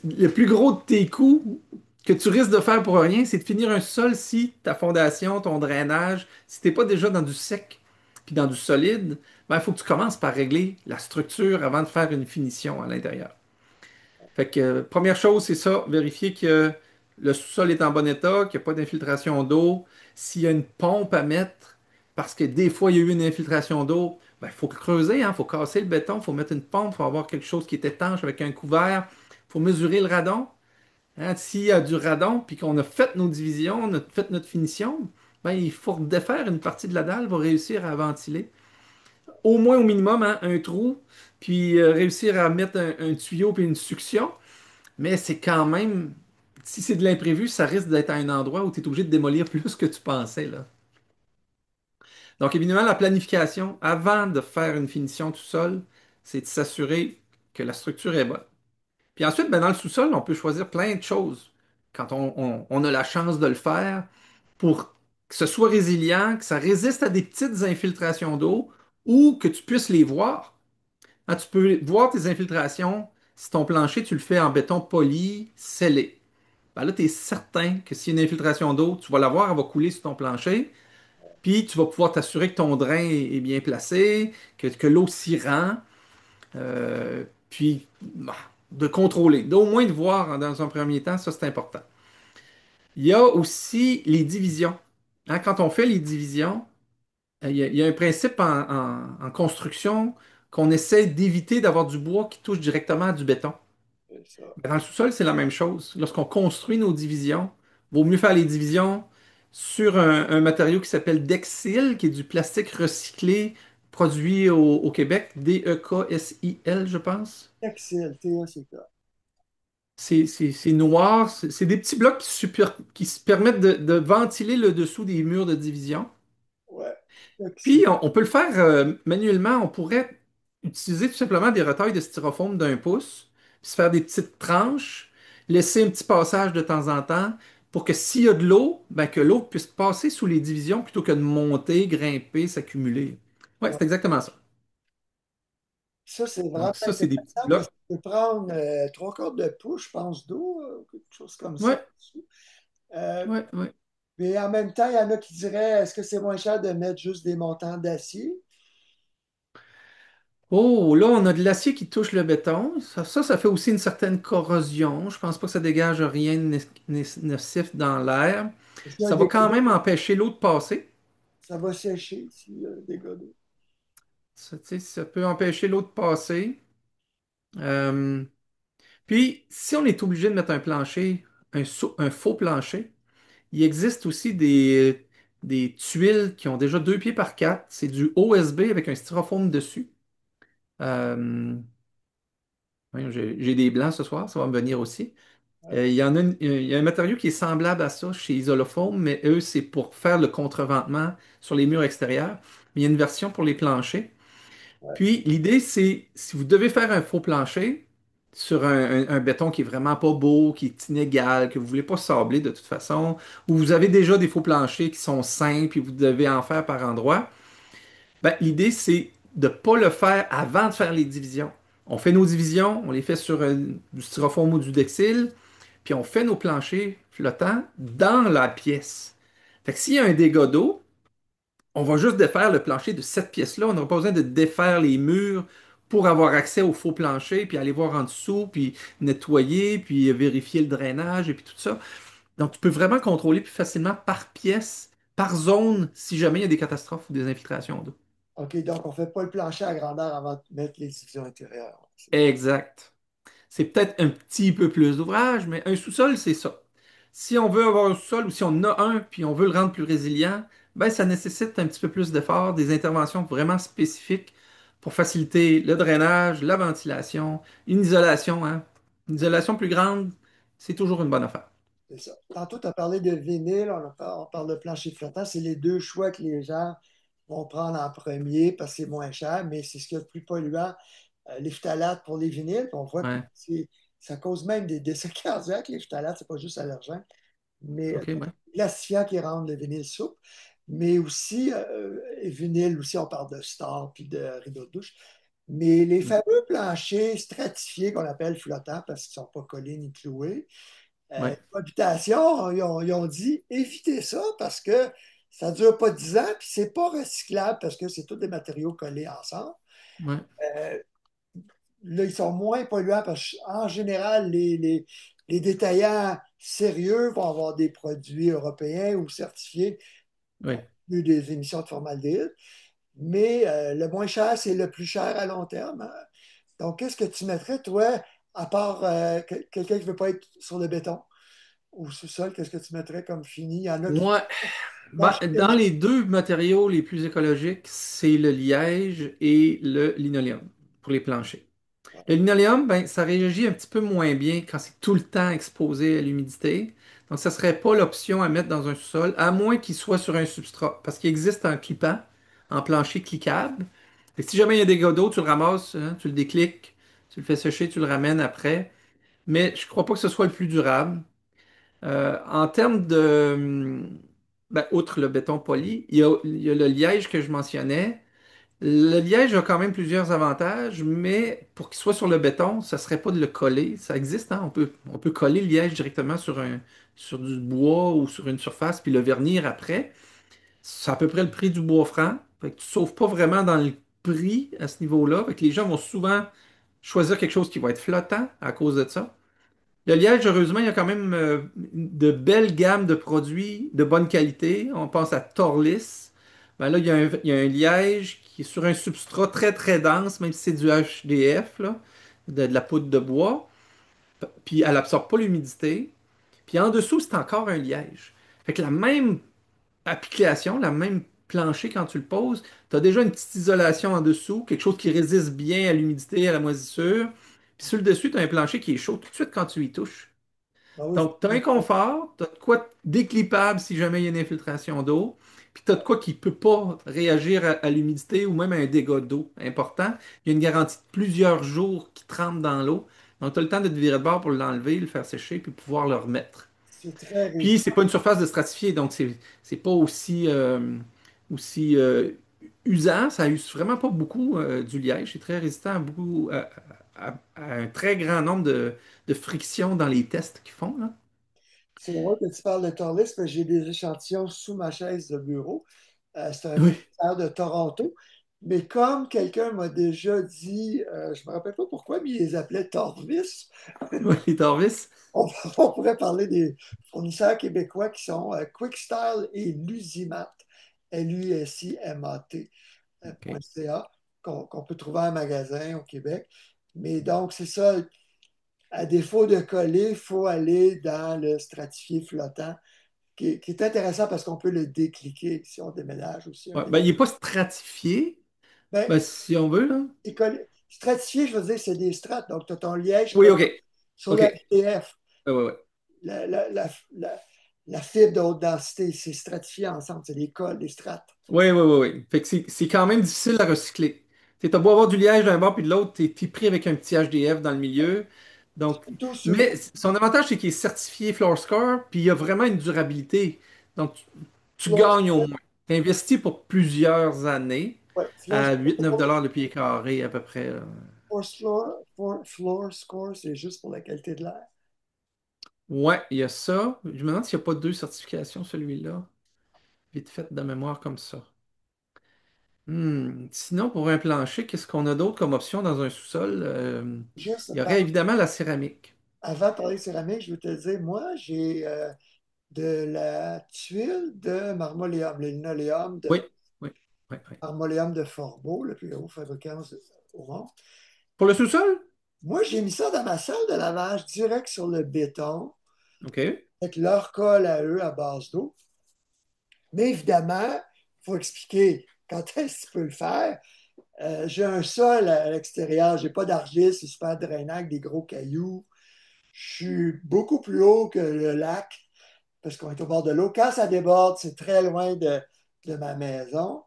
Le plus gros de tes coûts que tu risques de faire pour rien, c'est de finir un sol si ta fondation, ton drainage, si t'es pas déjà dans du sec puis dans du solide, ben, il faut que tu commences par régler la structure avant de faire une finition à l'intérieur. Fait que, première chose, c'est ça, vérifier que le sous-sol est en bon état, qu'il n'y a pas d'infiltration d'eau. S'il y a une pompe à mettre, parce que des fois, il y a eu une infiltration d'eau, il faut creuser, il faut casser le béton, il faut mettre une pompe, il faut avoir quelque chose qui est étanche avec un couvert, il faut mesurer le radon. Hein, s'il y a du radon, puis qu'on a fait nos divisions, on a fait notre finition, ben, il faut défaire une partie de la dalle pour réussir à ventiler. Au moins, au minimum, hein, un trou, puis réussir à mettre un tuyau puis une succion. Mais c'est quand même, si c'est de l'imprévu, ça risque d'être à un endroit où tu es obligé de démolir plus que tu pensais, là. Donc, évidemment, la planification, avant de faire une finition tout seul, c'est de s'assurer que la structure est bonne. Puis ensuite, ben, dans le sous-sol, on peut choisir plein de choses quand on a la chance de le faire pour que ce soit résilient, que ça résiste à des petites infiltrations d'eau ou que tu puisses les voir. Hein, tu peux voir tes infiltrations si ton plancher, tu le fais en béton poli, scellé. Ben là, tu es certain que s'il y a une infiltration d'eau, tu vas la voir, elle va couler sur ton plancher, puis tu vas pouvoir t'assurer que ton drain est bien placé, que l'eau s'y rend. Puis, bah, de contrôler, d'au moins de voir dans un premier temps, ça c'est important. Il y a aussi les divisions. Hein, quand on fait les divisions, il y a un principe en construction qu'on essaie d'éviter d'avoir du bois qui touche directement à du béton. C'est ça. Mais dans le sous-sol, c'est la même chose. Lorsqu'on construit nos divisions, il vaut mieux faire les divisions sur un matériau qui s'appelle Dexil, qui est du plastique recyclé produit au Québec, Deksil, je pense. Textile, TACK. C'est noir, c'est des petits blocs qui se permettent de ventiler le dessous des murs de division. Ouais, Puis Textile. on peut le faire manuellement. On pourrait utiliser tout simplement des retailles de styrofoam d'1 pouce, puis se faire des petites tranches, laisser un petit passage de temps en temps pour que s'il y a de l'eau, ben, que l'eau puisse passer sous les divisions plutôt que de monter, grimper, s'accumuler. Ouais, Ouais. c'est exactement ça. Ça, c'est vraiment Donc ça, c'est des petits intéressant, mais ça blocs. peut prendre 3/4 de pouce, je pense, d'eau, quelque chose comme ça. Ouais, Euh, ouais, ouais. mais en même temps, il y en a qui diraient, est-ce que c'est moins cher de mettre juste des montants d'acier? Oh, là, on a de l'acier qui touche le béton. Ça fait aussi une certaine corrosion. Je pense pas que ça dégage rien de nocif dans l'air. Parce qu'il y a Ça va des quand même empêcher l'eau de passer. ça va sécher s'il y a des gars d'eau. Ça, tu sais, ça peut empêcher l'eau de passer. Euh, Puis, si on est obligé de mettre un plancher, un faux plancher, il existe aussi des tuiles qui ont déjà 2 pieds par 4. C'est du OSB avec un styrofoam dessus. Euh, voyons, j'ai des blancs ce soir, ça va me venir aussi. Ouais, Il y a un matériau qui est semblable à ça chez Isolofoam, mais eux, c'est pour faire le contreventement sur les murs extérieurs. Mais il y a une version pour les planchers. ouais. Puis l'idée, c'est si vous devez faire un faux plancher sur un béton qui est vraiment pas beau, qui est inégal, que vous voulez pas sabler de toute façon, ou vous avez déjà des faux planchers qui sont simples et vous devez en faire par endroit, ben, l'idée, c'est de ne pas le faire avant de faire les divisions. On fait nos divisions, on les fait sur du styrofoam ou du Dexil, puis on fait nos planchers flottants dans la pièce. Fait que s'il y a un dégât d'eau, on va juste défaire le plancher de cette pièce-là. On n'aura pas besoin de défaire les murs pour avoir accès au faux plancher, puis aller voir en dessous, puis nettoyer, puis vérifier le drainage, et puis tout ça. Donc, tu peux vraiment contrôler plus facilement par pièce, par zone, si jamais il y a des catastrophes ou des infiltrations d'eau. OK, donc on ne fait pas le plancher à grandeur avant de mettre les divisions intérieures. Exact. C'est peut-être un petit peu plus d'ouvrage, mais un sous-sol, c'est ça. Si on veut avoir un sous-sol ou si on en a un puis on veut le rendre plus résilient, ben ça nécessite un petit peu plus d'efforts, des interventions vraiment spécifiques pour faciliter le drainage, la ventilation, une isolation, hein. Une isolation plus grande, c'est toujours une bonne affaire. C'est ça. Tantôt, tu as parlé de vinyle, on parle de plancher flottant. C'est les deux choix que les gens vont prendre en premier parce que c'est moins cher, mais c'est ce qui est le plus polluant, les phtalates pour les vinyles. Puis on voit que Ouais. ça cause même des décès cardiaques, les phtalates, c'est pas juste allergène, mais OK, ouais. glacifiants qui rendent le vinyle souple. Mais aussi, vinyle, aussi, on parle de star puis de rideau de douche. Mais les Mm. fameux planchers stratifiés qu'on appelle flottants parce qu'ils ne sont pas collés ni cloués, Ouais. Habitation, ils ont dit évitez ça parce que ça ne dure pas 10 ans, puis c'est pas recyclable parce que c'est tous des matériaux collés ensemble. Ouais. Euh, Là, ils sont moins polluants parce qu'en général, les détaillants sérieux vont avoir des produits européens ou certifiés, donc Ouais. plus des émissions de formaldéhyde. mais le moins cher, c'est le plus cher à long terme, hein. Donc, qu'est-ce que tu mettrais, toi, à part quelqu'un qui ne veut pas être sur le béton ou sous-sol, qu'est-ce que tu mettrais comme fini? Il y en a qui Ouais. Ben, planchent dans tellement. les deux matériaux les plus écologiques, c'est le liège et le linoléum pour les planchers. Le linoléum, ben, ça réagit un petit peu moins bien quand c'est tout le temps exposé à l'humidité. Donc, ça ne serait pas l'option à mettre dans un sous-sol, à moins qu'il soit sur un substrat. Parce qu'il existe un clipant en plancher cliquable. Fait que si jamais il y a des gouttes d'eau, tu le ramasses, hein, tu le décliques, tu le fais sécher, tu le ramènes après. Mais je ne crois pas que ce soit le plus durable. En termes de, ben, outre le béton poli, il y a le liège que je mentionnais. Le liège a quand même plusieurs avantages, mais pour qu'il soit sur le béton, ça serait pas de le coller. Ça existe, hein? On peut coller le liège directement sur du bois ou sur une surface, puis le vernir après. C'est à peu près le prix du bois franc. Fait que tu ne sauves pas vraiment dans le prix à ce niveau-là. Fait que les gens vont souvent choisir quelque chose qui va être flottant à cause de ça. Le liège, heureusement, il y a quand même de belles gammes de produits de bonne qualité. On pense à Torlis. Ben là, il y a un liège qui est sur un substrat très très dense, même si c'est du HDF, là, de la poudre de bois. Puis elle absorbe pas l'humidité. Puis en dessous, c'est encore un liège. Fait que la même application, la même plancher quand tu le poses, tu as déjà une petite isolation en dessous, quelque chose qui résiste bien à l'humidité, à la moisissure. Puis sur le dessus, tu as un plancher qui est chaud tout de suite quand tu y touches. Ben oui, Donc, tu as un confort, tu as de quoi déclipable si jamais il y a une infiltration d'eau, puis tu as de quoi qui ne peut pas réagir à l'humidité ou même à un dégât d'eau important. Il y a une garantie de plusieurs jours qui trempe dans l'eau. Donc, tu as le temps de te virer de bord pour l'enlever, le faire sécher, puis pouvoir le remettre. c'est très Puis, résistant. c'est pas une surface de stratifié, donc c'est pas aussi usant. Ça use vraiment pas beaucoup du liège. C'est très résistant à, beaucoup, à un très grand nombre de frictions dans les tests qu'ils font, là. C'est vrai que tu parles de Torlis, parce que j'ai des échantillons sous ma chaise de bureau. C'est un Oui. fournisseur de Toronto. Mais comme quelqu'un m'a déjà dit, je ne me rappelle pas pourquoi, mais il les appelait Torvis, Oui, les Torvis. on, on pourrait parler des fournisseurs québécois qui sont Quickstyle et Lusimat, Lusimat, OK. .ca, qu'on peut trouver en magasin au Québec. Mais donc, c'est ça, à défaut de coller, il faut aller dans le stratifié flottant, qui est intéressant parce qu'on peut le décliquer si on déménage aussi un Ouais, ben, il déménagement. n'est pas stratifié, Ben, ben, si on veut, là. stratifié, je veux dire, c'est des strates. Donc, tu as ton liège Oui, collé OK. sur OK. le HDF, Ouais, ouais, ouais. la, la, la, la, la fibre de haute densité, c'est stratifié ensemble, c'est des cols, des strates. Oui, oui, oui, oui. Fait que c'est quand même difficile à recycler. Tu as beau avoir du liège d'un bord puis de l'autre, t'es pris avec un petit HDF dans le milieu. Donc, Surtout souvent, mais son avantage, c'est qu'il est certifié Floor Score, puis il y a vraiment une durabilité. Donc, tu floor, gagnes au moins. Tu investis pour plusieurs années ouais, floor, à 8-9 $ le pied carré à peu près, là. floor score, c'est juste pour la qualité de l'air. Ouais, il y a ça. Je me demande s'il n'y a pas deux certifications, celui-là. Vite fait de mémoire comme ça. Sinon, pour un plancher, qu'est-ce qu'on a d'autre comme option dans un sous-sol? Juste Il y aurait évidemment la céramique. avant de parler de céramique, je veux te dire, moi, j'ai de la tuile de marmoléum, le linoléum Oui, de oui, oui, oui. marmoléum de Forbeau, le plus gros fabricant au monde. Pour le sous-sol? Moi, j'ai mis ça dans ma salle de lavage direct sur le béton, OK. avec leur colle à eux à base d'eau. Mais évidemment, il faut expliquer quand est-ce que tu peux le faire. J'ai un sol à l'extérieur, j'ai pas d'argile, c'est super drainant avec des gros cailloux. Je suis beaucoup plus haut que le lac parce qu'on est au bord de l'eau. Quand ça déborde, c'est très loin de ma maison.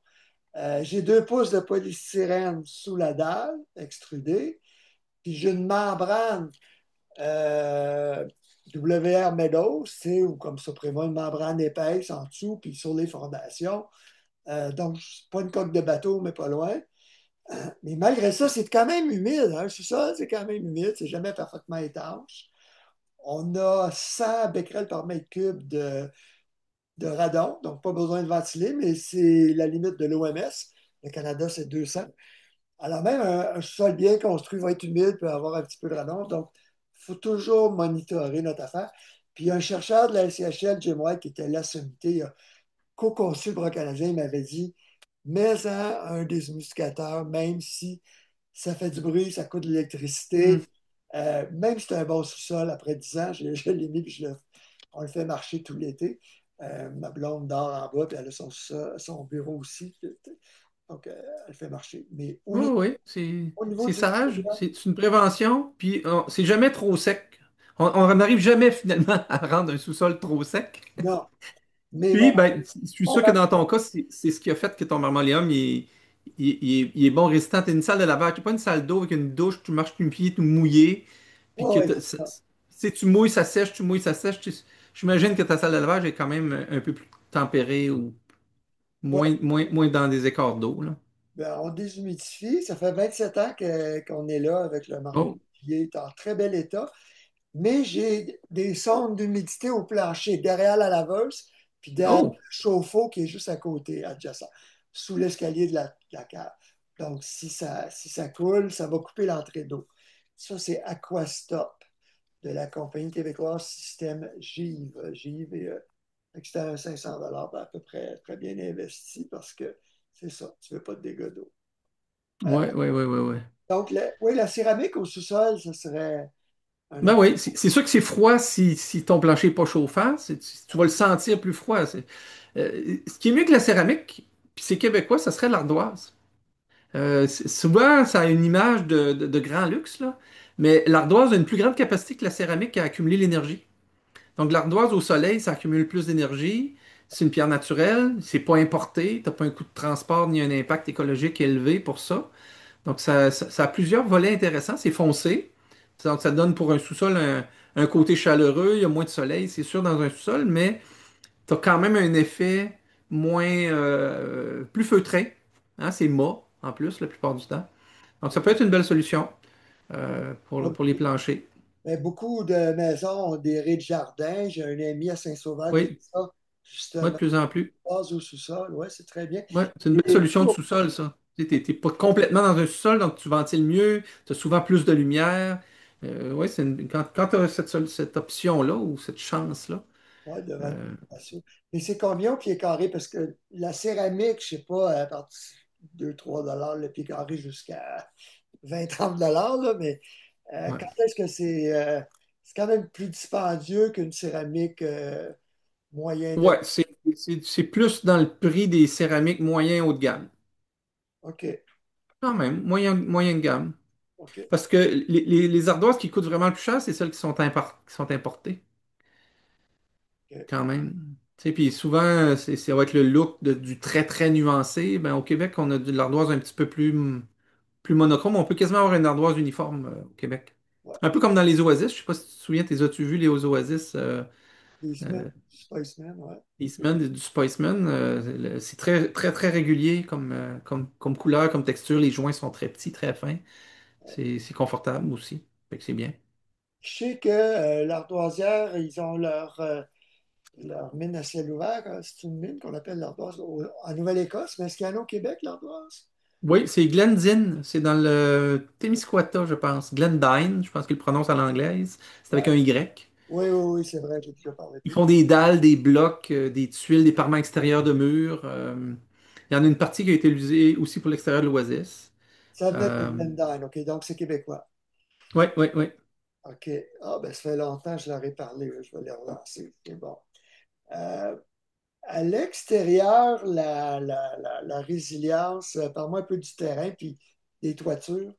J'ai 2 pouces de polystyrène sous la dalle extrudée, puis j'ai une membrane WR Meadows, ou comme ça prévoit, une membrane épaisse en dessous, puis sur les fondations. Donc, c'est pas une coque de bateau, mais pas loin. Mais malgré ça, c'est quand même humide, hein. C'est ça, c'est quand même humide, c'est jamais parfaitement étanche. On a 100 becquerels par mètre cube de radon, donc pas besoin de ventiler, mais c'est la limite de l'OMS. Le Canada, c'est 200. Alors même un sol bien construit va être humide, peut avoir un petit peu de radon, donc il faut toujours monitorer notre affaire. Puis il y a un chercheur de la SCHL, Jim White, qui était là, sommité, il a co-consul le canadien, il m'avait dit, mets-en un déshumidificateur, même si ça fait du bruit, ça coûte de l'électricité. Hmm. Même si c'est un bon sous-sol, après 10 ans, je l'ai mis, puis on le fait marcher tout l'été. Ma blonde dort en bas, puis elle a son bureau aussi. Donc, elle fait marcher. Mais Oui, oui, au niveau c'est du sage, matériel, c'est une prévention, puis c'est jamais trop sec. On n'arrive jamais finalement à rendre un sous-sol trop sec. non. Mais Puis, voilà, ben, je suis on sûr que va. dans ton cas, c'est ce qui a fait que ton marmoléum, il est bon résistant. Tu une salle de lavage, tu pas une salle d'eau avec une douche, tu marches une pied tout mouillé, puis Oh, que oui, c'est ça. si tu mouilles, ça sèche, tu mouilles, ça sèche. J'imagine que ta salle de lavage est quand même un peu plus tempérée ou Ouais. moins dans des écarts d'eau, là. Ben, on déshumidifie. Ça fait 27 ans qu'on est là avec le marmot Oh, qui est en très bel état. Mais j'ai des sondes d'humidité au plancher, derrière la laveuse, puis derrière le oh, chauffe-eau qui est juste à côté, adjacent, sous l'escalier de la cave. Donc, si ça coule, ça va couper l'entrée d'eau. Ça, c'est Aquastop de la compagnie québécoise Système Give. Give et fait que c'était un 500 à peu près très bien investi parce que c'est ça, tu ne veux pas de dégâts d'eau. Euh, ouais, ouais, ouais, ouais, ouais. donc, oui, la céramique au sous-sol, ce serait un Ben autre. oui, c'est sûr que c'est froid si ton plancher n'est pas chauffant. Tu vas le sentir plus froid. Ce qui est mieux que la céramique, puis c'est québécois, ça serait l'ardoise. Souvent, ça a une image de grand luxe, là, mais l'ardoise a une plus grande capacité que la céramique à accumuler l'énergie. Donc, l'ardoise au soleil, ça accumule plus d'énergie. C'est une pierre naturelle, c'est pas importé, t'as pas un coût de transport ni un impact écologique élevé pour ça. Donc, ça a plusieurs volets intéressants. C'est foncé. Donc, ça donne pour un sous-sol un côté chaleureux. Il y a moins de soleil, c'est sûr, dans un sous-sol, mais tu as quand même un effet plus feutré. Hein, c'est mat, en plus, la plupart du temps. Donc, ça peut être une belle solution pour les planchers. Mais beaucoup de maisons ont des rez-de-jardin. J'ai un ami à Saint-Sauveur qui fait Oui, ça, moi, de justement, plus en plus. base au sous-sol. Oui, c'est très bien. Ouais, c'est une belle Et solution de sous-sol, ça. Tu n'es pas complètement dans un sous-sol, donc tu ventiles mieux, tu as souvent plus de lumière. Ouais, quand tu as cette option-là ou cette chance-là. ouais, de euh, ventilation. Mais c'est combien au pied carré? Parce que la céramique, je ne sais pas, à partir de 2-3 le pied carré jusqu'à 20-30 là, mais ouais. quand est-ce que c'est quand même plus dispendieux qu'une céramique moyen de. Ouais, c'est plus dans le prix des céramiques moyen haut de gamme. OK, Quand même, moyen de gamme. OK, Parce que les ardoises qui coûtent vraiment le plus cher, c'est celles qui sont importées, OK. quand même. Tu sais, puis souvent, ça va être le look du très très nuancé. Ben, au Québec, on a de l'ardoise un petit peu plus monochrome. On peut quasiment avoir une ardoise uniforme au Québec. Ouais. Un peu comme dans les oasis. Je sais pas si tu te souviens, as-tu vu les oasis Des semaines, euh, Spaceman, ouais. Eastman et du Spiceman? C'est très très très régulier comme couleur, comme texture. Les joints sont très petits, très fins. C'est confortable aussi. Fait que c'est bien. Je sais que l'ardoisière, ils ont leur mine à ciel ouvert. C'est une mine qu'on appelle l'ardoise en Nouvelle-Écosse, mais est-ce qu'il y en a au Québec, l'ardoise? Oui, c'est Glendine. C'est dans le Témiscouata, je pense. Glendine, je pense qu'ils le prononcent à l'anglaise. C'est avec Ouais. un Y. Oui, oui, oui, c'est vrai, j'ai déjà parlé Ils d'eux. font des dalles, des blocs, des tuiles, des parements extérieurs de murs. Il y en a une partie qui a été utilisée aussi pour l'extérieur de l'Oasis. Ça venait de Euh, Glendine, OK, donc c'est québécois. oui, oui, oui. OK. Ah, ben, ça fait longtemps que je leur ai parlé, là. Je vais les relancer. C'est bon. Euh, à l'extérieur, la résilience, parle-moi un peu du terrain, puis des toitures.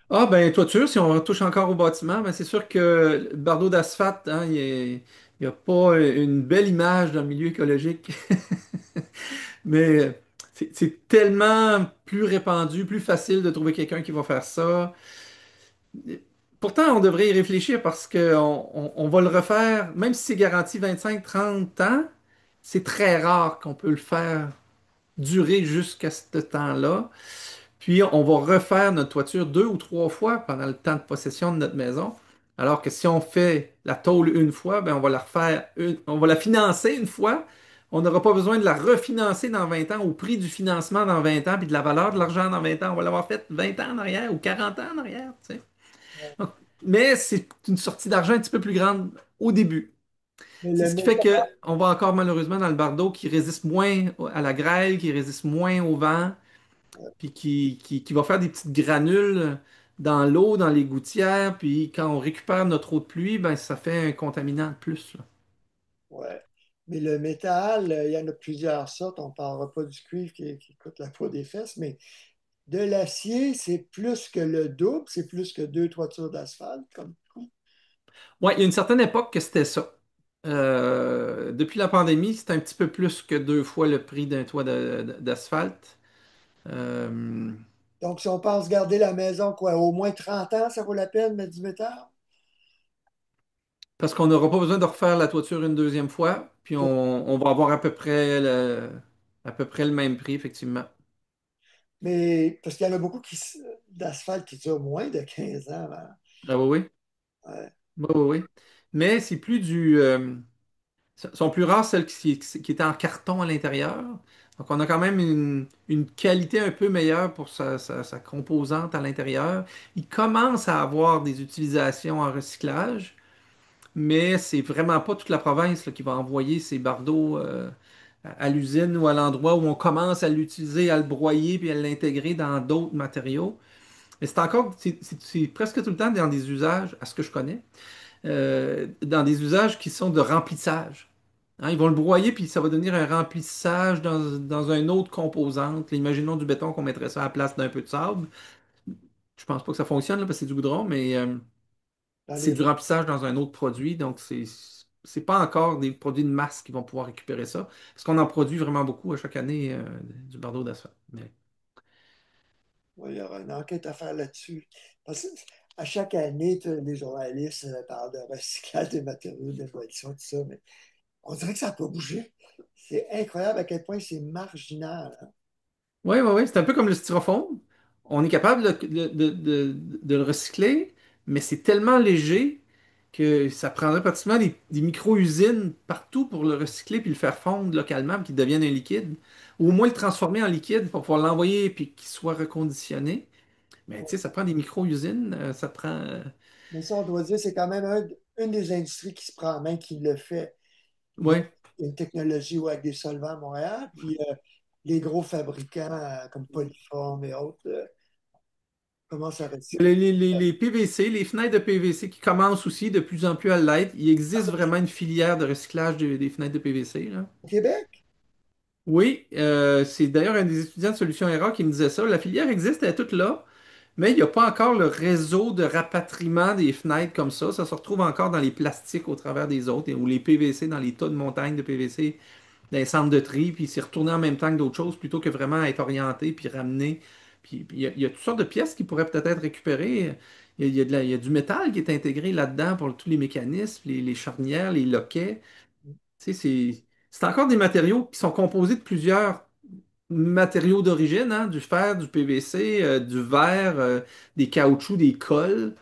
Ah, ben, toiture, si on touche encore au bâtiment, ben, c'est sûr que le bardeau d'asphalte, hein, il n'y a pas une belle image dans le milieu écologique. Mais c'est tellement plus répandu, plus facile de trouver quelqu'un qui va faire ça. Pourtant, on devrait y réfléchir parce qu'on va le refaire, même si c'est garanti 25-30 ans, c'est très rare qu'on peut le faire durer jusqu'à ce temps-là. Puis, on va refaire notre toiture 2 ou 3 fois pendant le temps de possession de notre maison. Alors que si on fait la tôle une fois, ben, on va la refaire on va la financer une fois. On n'aura pas besoin de la refinancer dans 20 ans au prix du financement dans 20 ans, puis de la valeur de l'argent dans 20 ans. On va l'avoir fait 20 ans en arrière ou 40 ans en arrière, tu sais. Ouais. Donc, mais c'est une sortie d'argent un petit peu plus grande au début. Mais C'est le ce qui fait métal, qu'on va encore malheureusement dans le bardeau qui résiste moins à la grêle, qui résiste moins au vent, puis qui va faire des petites granules dans l'eau, dans les gouttières, puis quand on récupère notre eau de pluie, ben ça fait un contaminant de plus, là. ouais. Mais le métal, il y en a plusieurs sortes. On ne parlera pas du cuivre qui coûte la peau des fesses, mais de l'acier, c'est plus que le double, c'est plus que deux toitures d'asphalte, comme coup. Ouais, il y a une certaine époque que c'était ça. Depuis la pandémie, c'est un petit peu plus que deux fois le prix d'un toit d'asphalte. Euh, Donc, si on pense garder la maison, quoi, au moins 30 ans, ça vaut la peine de mettre du métal? Parce qu'on n'aura pas besoin de refaire la toiture une deuxième fois, puis on va avoir à peu près le même prix, effectivement. Mais parce qu'il y en a beaucoup d'asphalte qui durent moins de 15 ans. Hein. Ah oui, oui. Ouais. Oui, oui, oui. Mais c'est plus sont plus rares celles qui étaient en carton à l'intérieur. Donc, on a quand même une qualité un peu meilleure pour sa composante à l'intérieur. Il commence à avoir des utilisations en recyclage, mais c'est vraiment pas toute la province là, qui va envoyer ses bardeaux à l'usine ou à l'endroit où on commence à l'utiliser, à le broyer puis à l'intégrer dans d'autres matériaux. Mais c'est encore, c'est presque tout le temps dans des usages, à ce que je connais, dans des usages qui sont de remplissage. Hein, ils vont le broyer, puis ça va devenir un remplissage dans une autre composante. Là, imaginons du béton qu'on mettrait ça à la place d'un peu de sable. Je pense pas que ça fonctionne là, parce que c'est du goudron, mais Dans c'est les... du remplissage dans un autre produit. Donc, c'est pas encore des produits de masse qui vont pouvoir récupérer ça. Parce qu'on en produit vraiment beaucoup à chaque année du bardeau d'asphalte. Mais Ouais, il y aura une enquête à faire là-dessus. Parce que à chaque année, les journalistes parlent de recyclage des matériaux, d'évolution, tout ça, mais on dirait que ça n'a pas bougé. C'est incroyable à quel point c'est marginal. Hein. oui, oui, oui. C'est un peu comme le styrofoam. On est capable de le recycler, mais c'est tellement léger que ça prendrait pratiquement des micro-usines partout pour le recycler puis le faire fondre localement puis qu'il devienne un liquide. Ou au moins le transformer en liquide pour pouvoir l'envoyer puis qu'il soit reconditionné. Mais tu sais, ça prend des micro-usines, ça prend. Mais ça, on doit dire, c'est quand même une des industries qui se prend en main, qui le fait. Il y a Ouais. une technologie ouais, avec des solvants à Montréal, puis les gros fabricants comme Polyform et autres commencent à recycler. Les PVC, les fenêtres de PVC qui commencent aussi de plus en plus à l'être. Il existe vraiment une filière de recyclage des fenêtres de PVC, là. Au Québec, Oui, c'est d'ailleurs un des étudiants de Solutions Error qui me disait ça. La filière existe, elle est toute là, mais il n'y a pas encore le réseau de rapatriement des fenêtres comme ça. Ça se retrouve encore dans les plastiques au travers des autres ou les PVC dans les tas de montagnes de PVC dans les centres de tri, puis c'est retourné en même temps que d'autres choses plutôt que vraiment être orienté puis ramené. Puis il y a toutes sortes de pièces qui pourraient peut-être être récupérées. Il y a du métal qui est intégré là-dedans pour tous les mécanismes, les charnières, les loquets. Tu sais, c'est encore des matériaux qui sont composés de plusieurs matériaux d'origine, hein, du fer, du PVC, du verre, des caoutchoucs, des cols.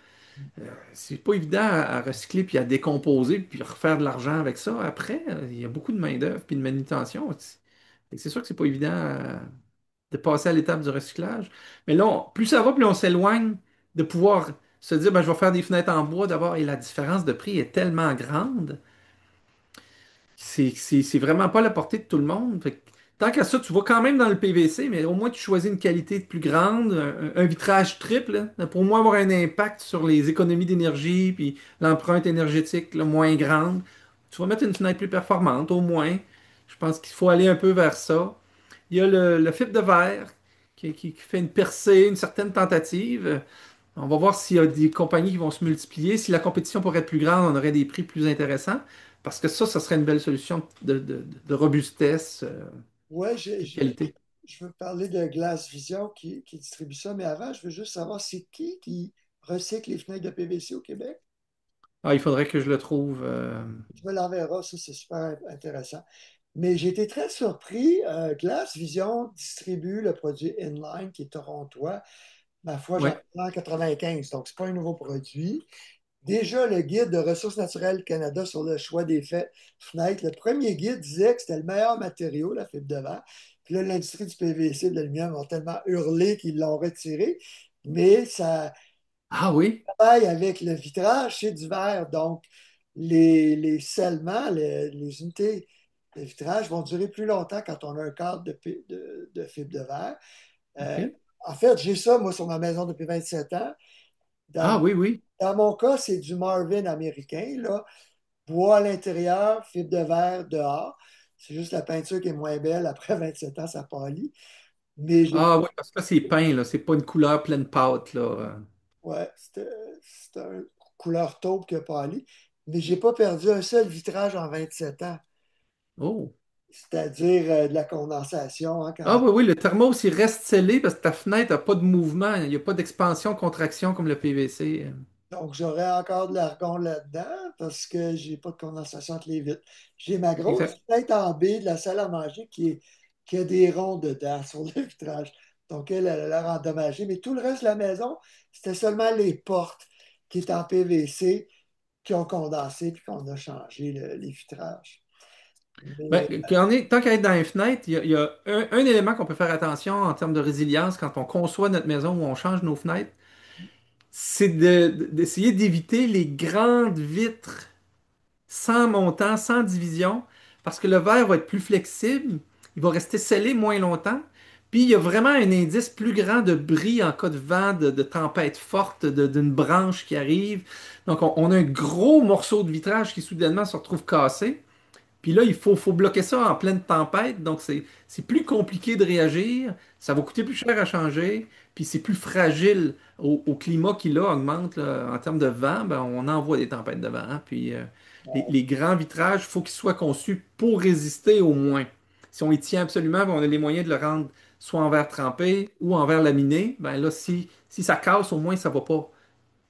C'est pas évident à recycler puis à décomposer puis refaire de l'argent avec ça. Après, il y a beaucoup de main-d'œuvre puis de manutention. Fait que c'est sûr que c'est pas évident de passer à l'étape du recyclage. Mais là, plus ça va, plus on s'éloigne de pouvoir se dire, ben, je vais faire des fenêtres en bois d'abord. Et la différence de prix est tellement grande. C'est vraiment pas à la portée de tout le monde. Fait que, tant qu'à ça, tu vas quand même dans le PVC, mais au moins tu choisis une qualité plus grande, un vitrage triple, hein, pour au moins avoir un impact sur les économies d'énergie puis l'empreinte énergétique là, moins grande. Tu vas mettre une fenêtre plus performante, au moins. Je pense qu'il faut aller un peu vers ça. Il y a le fibre de verre qui fait une percée, une certaine tentative. On va voir s'il y a des compagnies qui vont se multiplier. Si la compétition pourrait être plus grande, on aurait des prix plus intéressants. Parce que ça serait une belle solution de robustesse ouais, et de qualité. je veux parler de Glass Vision qui distribue ça, mais avant, je veux juste savoir c'est qui recycle les fenêtres de PVC au Québec. Ah, il faudrait que je le trouve. Tu me l'enverras, ça c'est super intéressant. Mais j'ai été très surpris. Glass Vision distribue le produit Inline qui est torontois. Ma foi, j'en Ouais. ai en 95, donc c'est pas un nouveau produit. Déjà, le guide de Ressources naturelles Canada sur le choix des fenêtres, le premier guide disait que c'était le meilleur matériau, la fibre de verre. Puis là, l'industrie du PVC et de l'aluminium ont tellement hurlé qu'ils l'ont retiré. Mais ça Ah oui? travaille avec le vitrage, c'est du verre. Donc, les scellements, les unités de vitrage vont durer plus longtemps quand on a un cadre de fibre de verre. Euh, OK. En fait, j'ai ça, moi, sur ma maison depuis 27 ans. Ah Dans, oui, oui. dans mon cas, c'est du Marvin américain, là. Bois à l'intérieur, fibre de verre dehors. C'est juste la peinture qui est moins belle. Après 27 ans, ça pâlit. Mais j'ai Ah oui, parce que là, c'est peint, là. C'est pas une couleur pleine pâte, là. Ouais, c'était une couleur taupe qui a pâli. Mais j'ai pas perdu un seul vitrage en 27 ans. Oh. C'est-à-dire de la condensation, hein, Ah oui, oui, le thermos, il reste scellé parce que ta fenêtre n'a pas de mouvement. Il n'y a pas d'expansion, contraction comme le PVC. Donc, j'aurais encore de l'argon là-dedans parce que j'ai pas de condensation entre les vitres. J'ai ma grosse Exact. fenêtre en baie de la salle à manger qui a des ronds dedans sur le vitrage. Donc, elle a l'air endommagée. Mais tout le reste de la maison, c'était seulement les portes qui étaient en PVC qui ont condensé puis qu'on a changé les vitrages. Ben, Mais tant qu'à être dans les fenêtres, il y a un élément qu'on peut faire attention en termes de résilience quand on conçoit notre maison ou on change nos fenêtres, c'est d'essayer d'éviter les grandes vitres sans montant, sans division, parce que le verre va être plus flexible, il va rester scellé moins longtemps, puis il y a vraiment un indice plus grand de bris en cas de vent, de tempête forte, d'une branche qui arrive. Donc on a un gros morceau de vitrage qui soudainement se retrouve cassé. Puis là, il faut bloquer ça en pleine tempête, donc c'est plus compliqué de réagir, ça va coûter plus cher à changer, puis c'est plus fragile au climat qui là augmente là, en termes de vent, ben, on envoie des tempêtes de vent, hein. Puis les grands vitrages, il faut qu'ils soient conçus pour résister au moins. Si on y tient absolument, ben, on a les moyens de le rendre soit en verre trempé ou en verre laminé, ben là, si ça casse, au moins ça va pas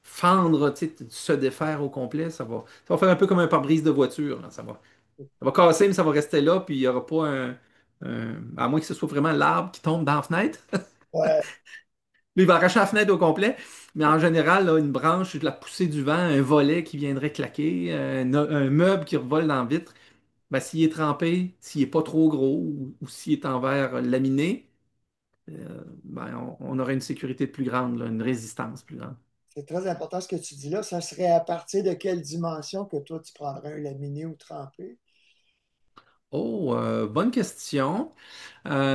fendre, tu sais, se défaire au complet, ça va faire un peu comme un pare-brise de voiture, là, ça va casser, mais ça va rester là, puis il n'y aura pas à moins que ce soit vraiment l'arbre qui tombe dans la fenêtre. ouais, Lui, il va arracher la fenêtre au complet. Mais en général, là, une branche, de la poussée du vent, un volet qui viendrait claquer, un meuble qui revole dans la vitre, ben, s'il est trempé, s'il n'est pas trop gros ou s'il est en verre laminé, ben, on aurait une sécurité plus grande, là, une résistance plus grande. c'est très important ce que tu dis là. Ça serait à partir de quelle dimension que toi, tu prendrais un laminé ou trempé? Oh, bonne question. Euh,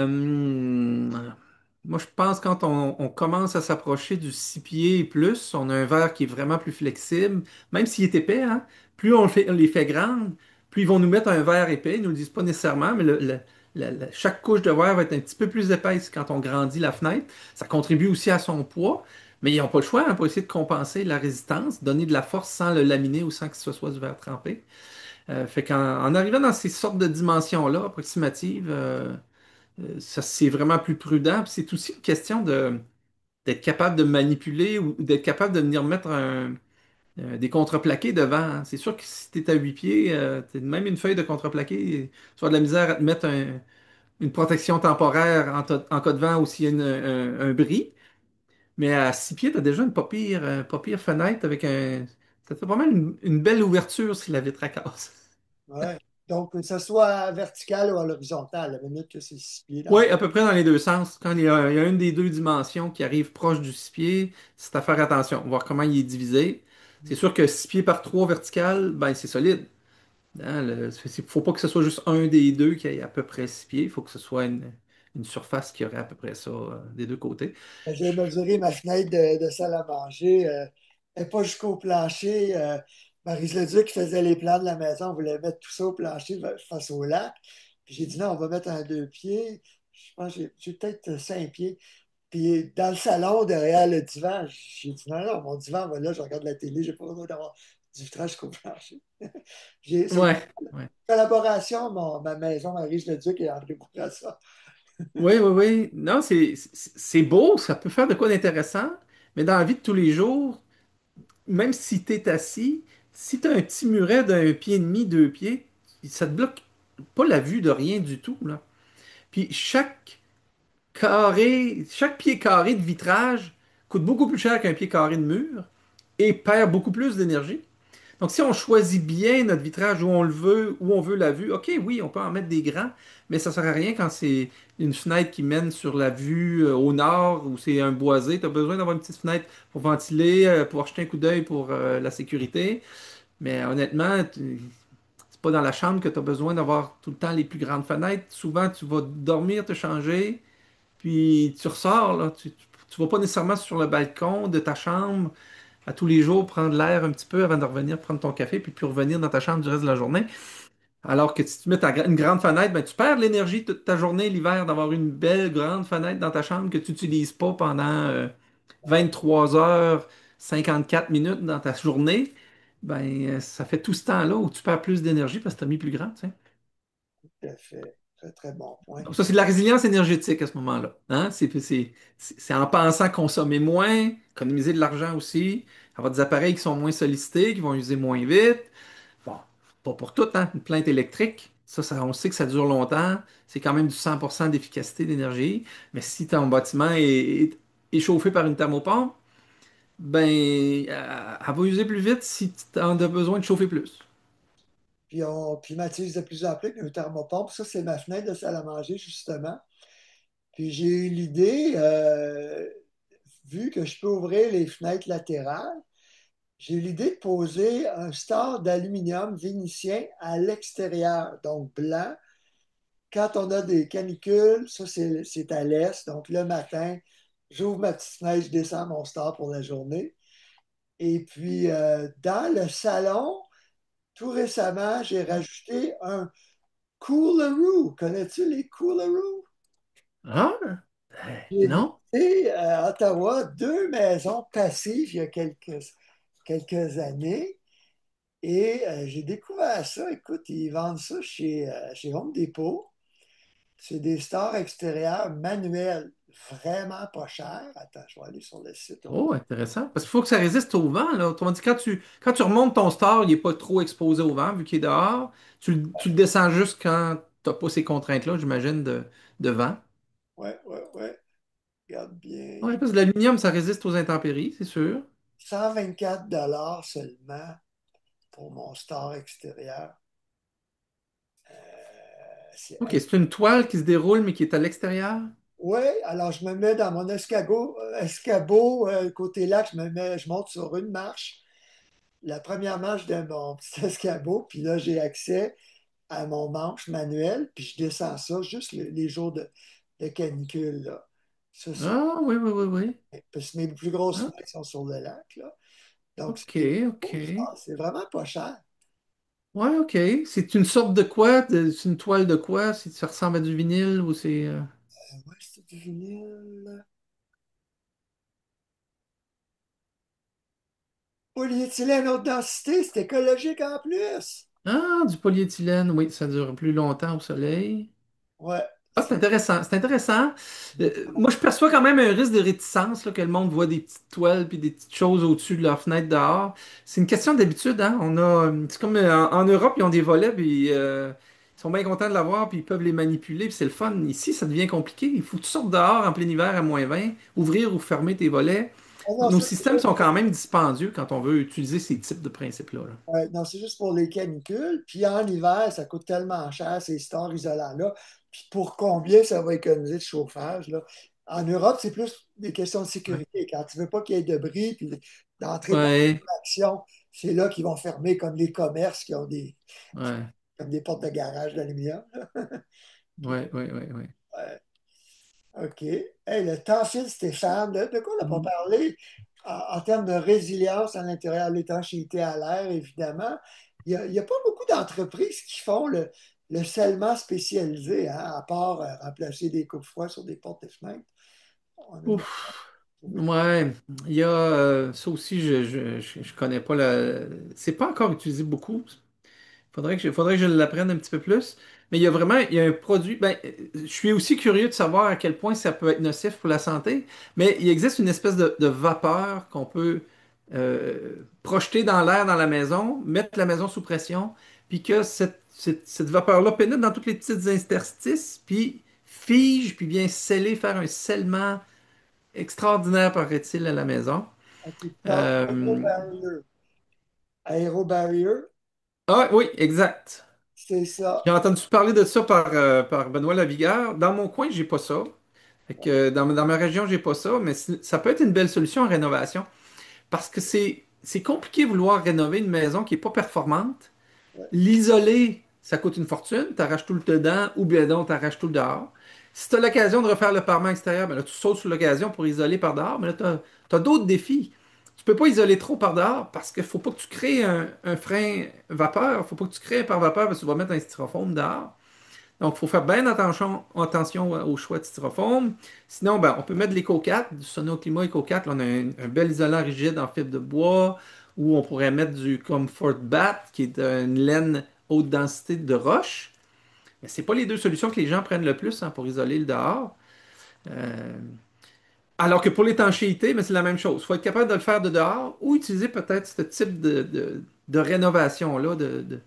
Moi, je pense quand on commence à s'approcher du 6 pieds et plus, on a un verre qui est vraiment plus flexible, même s'il est épais, hein, plus on les fait grandes, plus ils vont nous mettre un verre épais. Ils ne nous le disent pas nécessairement, mais chaque couche de verre va être un petit peu plus épaisse quand on grandit la fenêtre. Ça contribue aussi à son poids, mais ils n'ont pas le choix hein, pour essayer de compenser la résistance, donner de la force sans le laminer ou sans que ce soit du verre trempé. Fait qu'en arrivant dans ces sortes de dimensions-là approximatives, ça, c'est vraiment plus prudent. Puis c'est aussi une question d'être capable de manipuler ou d'être capable de venir mettre des contreplaqués devant, hein. C'est sûr que si tu es à 8 pieds, même une feuille de contreplaqué, tu vas de la misère à te mettre une protection temporaire en cas de vent ou s'il y a un bris. Mais à 6 pieds, tu as déjà une pas pire fenêtre avec un. Ça te fait pas mal une belle ouverture si la vitre casse. Ouais. Donc, que ce soit vertical ou à l'horizontale, la minute que c'est 6 pieds dans. Oui, à peu près dans les deux sens. Quand il y a une des deux dimensions qui arrive proche du 6 pieds, c'est à faire attention, voir comment il est divisé. C'est sûr que 6 pieds par 3 vertical, ben c'est solide. Hein, faut pas que ce soit juste un des deux qui ait à peu près 6 pieds. Il faut que ce soit une surface qui aurait à peu près ça des deux côtés. J'ai mesuré ma fenêtre de salle à manger. Elle n'est pas jusqu'au plancher. Marise Leduc qui faisait les plans de la maison, voulait mettre tout ça au plancher face au lac. Puis j'ai dit non, on va mettre un 2 pieds. Je pense que j'ai peut-être 5 pieds. Puis dans le salon, derrière le divan, j'ai dit non, non, mon divan va là, je regarde la télé, j'ai pas besoin d'avoir du vitrage jusqu'au plancher. C'est une Ouais, ouais. collaboration, ma maison, Marise Leduc et André Bourassa. Oui, oui, oui. Non, c'est beau, ça peut faire de quoi d'intéressant, mais dans la vie de tous les jours, même si tu es assis, si tu as un petit muret d'un pied et demi, 2 pieds, ça te bloque pas la vue de rien du tout, là. Puis chaque pied carré de vitrage coûte beaucoup plus cher qu'un pied carré de mur et perd beaucoup plus d'énergie. Donc, si on choisit bien notre vitrage où on veut la vue, OK, oui, on peut en mettre des grands, mais ça ne sert à rien quand c'est une fenêtre qui mène sur la vue au nord ou c'est un boisé. Tu as besoin d'avoir une petite fenêtre pour ventiler, pouvoir jeter un coup d'œil pour la sécurité. Mais honnêtement, c'est pas dans la chambre que tu as besoin d'avoir tout le temps les plus grandes fenêtres. Souvent, tu vas dormir, te changer, puis tu ressors, là. Tu vas pas nécessairement sur le balcon de ta chambre à tous les jours prendre l'air un petit peu avant de revenir prendre ton café, puis revenir dans ta chambre du reste de la journée. Alors que si tu mets une grande fenêtre, ben, tu perds de l'énergie toute ta journée l'hiver d'avoir une belle grande fenêtre dans ta chambre que tu n'utilises pas pendant 23 heures 54 minutes dans ta journée. Ben, ça fait tout ce temps-là où tu perds plus d'énergie parce que tu as mis plus grand, tu sais. Tout à fait. Très, très bon point. Donc ça, c'est de la résilience énergétique à ce moment-là. Hein? C'est en pensant consommer moins, économiser de l'argent aussi, avoir des appareils qui sont moins sollicités, qui vont user moins vite. Bon, pas pour tout, hein? Une plainte électrique, on sait que ça dure longtemps. C'est quand même du 100% d'efficacité d'énergie. Mais si ton bâtiment est chauffé par une thermopompe, ben, elle va user plus vite si tu en as besoin de chauffer plus. Puis on climatise de plus en plus avec un thermopompe. Ça, c'est ma fenêtre de salle à manger, justement. Puis j'ai eu l'idée, vu que je peux ouvrir les fenêtres latérales, j'ai eu l'idée de poser un store d'aluminium vénitien à l'extérieur, donc blanc. Quand on a des canicules, ça c'est à l'est, donc le matin, j'ouvre ma petite fenêtre, je descends mon store pour la journée. Et puis dans le salon, tout récemment, j'ai rajouté un Coolaroo. Connais-tu les Coolaroo? Ah, J'ai non? visité à Ottawa deux maisons passives il y a quelques années et j'ai découvert ça. Écoute, ils vendent ça chez Home Depot. C'est des stores extérieurs manuels, vraiment pas chers. Attends, je vais aller sur le site au moins. Oh, intéressant. Parce qu'il faut que ça résiste au vent, là. Autrement dit, quand tu remontes ton store, il n'est pas trop exposé au vent, vu qu'il est dehors. Tu le descends juste quand tu n'as pas ces contraintes-là, j'imagine, de vent. Ouais, ouais, ouais. Regarde bien. Oui, parce que l'aluminium, ça résiste aux intempéries, c'est sûr. 124 $ seulement pour mon store extérieur. C'est OK, c'est une toile qui se déroule, mais qui est à l'extérieur. Oui, alors je me mets dans mon escabeau côté lac, je monte sur une marche, la première marche de mon petit escabeau, puis là j'ai accès à mon manche manuel, puis je descends ça juste les jours de canicule, là. Ça, c'est Ah, oui, oui, oui, oui. parce que mes plus grosses Ah, fenêtres sont sur le lac, là. Donc OK, OK. c'est vraiment pas cher. Ouais, OK. C'est une sorte de quoi? C'est une toile de quoi? Si ça ressemble à du vinyle ou c'est... Ouais, c'est du vinyle. Polyéthylène haute densité, c'est écologique en plus. Ah, du polyéthylène, oui, ça dure plus longtemps au soleil. Ouais, Ah, c'est intéressant, c'est intéressant. Moi, je perçois quand même un risque de réticence là, que le monde voit des petites toiles puis des petites choses au-dessus de leur fenêtre dehors. C'est une question d'habitude, hein. C'est comme en Europe, ils ont des volets puis ils sont bien contents de l'avoir puis ils peuvent les manipuler puis c'est le fun. Ici, ça devient compliqué. Il faut que tu sortes dehors en plein hiver à -20, ouvrir ou fermer tes volets. ah non, Nos ça, systèmes sont quand même dispendieux quand on veut utiliser ces types de principes-là, là. ouais, non, c'est juste pour les canicules. Puis en hiver, ça coûte tellement cher, ces stores isolants-là. Puis pour combien ça va économiser de chauffage, là? En Europe, c'est plus des questions de Ouais. sécurité. Quand tu veux pas qu'il y ait de bris, puis d'entrer par Ouais, l'action, c'est là qu'ils vont fermer comme les commerces qui ont ouais, comme des portes de garage d'aluminium. Puis, ouais, ouais, ouais, ouais. ouais, OK. Hey, le temps file, Stéphane. De quoi on n'a pas Mm. parlé en termes de résilience à l'intérieur, l'étanchéité à l'air, évidemment. Il y a pas beaucoup d'entreprises qui font le scellement spécialisé, hein, à part remplacer des coupe-froids sur des portes et fenêtres. On a moins Ouf. trouvé. Ouais, il y a ça aussi, je connais pas c'est pas encore utilisé beaucoup. Faudrait que je l'apprenne un petit peu plus. Mais il y a un produit. Ben, je suis aussi curieux de savoir à quel point ça peut être nocif pour la santé. Mais il existe une espèce de vapeur qu'on peut projeter dans l'air dans la maison, mettre la maison sous pression, puis que cette vapeur-là pénètre dans toutes les petites interstices, puis fige, puis vient sceller, faire un scellement extraordinaire, paraît-il, à la maison. OK, tu parles Euh, Aérobarrier. Aérobarrier, Ah oui, exact. c'est ça. J'ai entendu parler de ça par Benoît Lavigueur. Dans mon coin, j'ai pas ça. Fait que, dans ma région, j'ai pas ça, mais ça peut être une belle solution en rénovation parce que c'est compliqué de vouloir rénover une maison qui n'est pas performante. Ouais. L'isoler, ça coûte une fortune. Tu arraches tout le dedans ou bien donc tu arraches tout le dehors. Si tu as l'occasion de refaire le parement extérieur, ben là, tu sautes sur l'occasion pour isoler par dehors. Mais là, tu as, d'autres défis. Tu peux pas isoler trop par dehors parce qu'il faut pas que tu crées un frein vapeur. Il faut pas que tu crées un pare-vapeur parce que tu vas mettre un styrofoam dehors. Donc, il faut faire bien attention au choix de styrofoam. Sinon, ben, on peut mettre de l'Eco4, du Sonoclima Eco4. Là, on a un bel isolant rigide en fibre de bois, ou on pourrait mettre du Comfort Bat, qui est une laine haute densité de roche. Mais c'est pas les deux solutions que les gens prennent le plus hein, pour isoler le dehors. Euh, alors que pour l'étanchéité, ben, c'est la même chose. Il faut être capable de le faire de dehors ou utiliser peut-être ce type de rénovation-là, de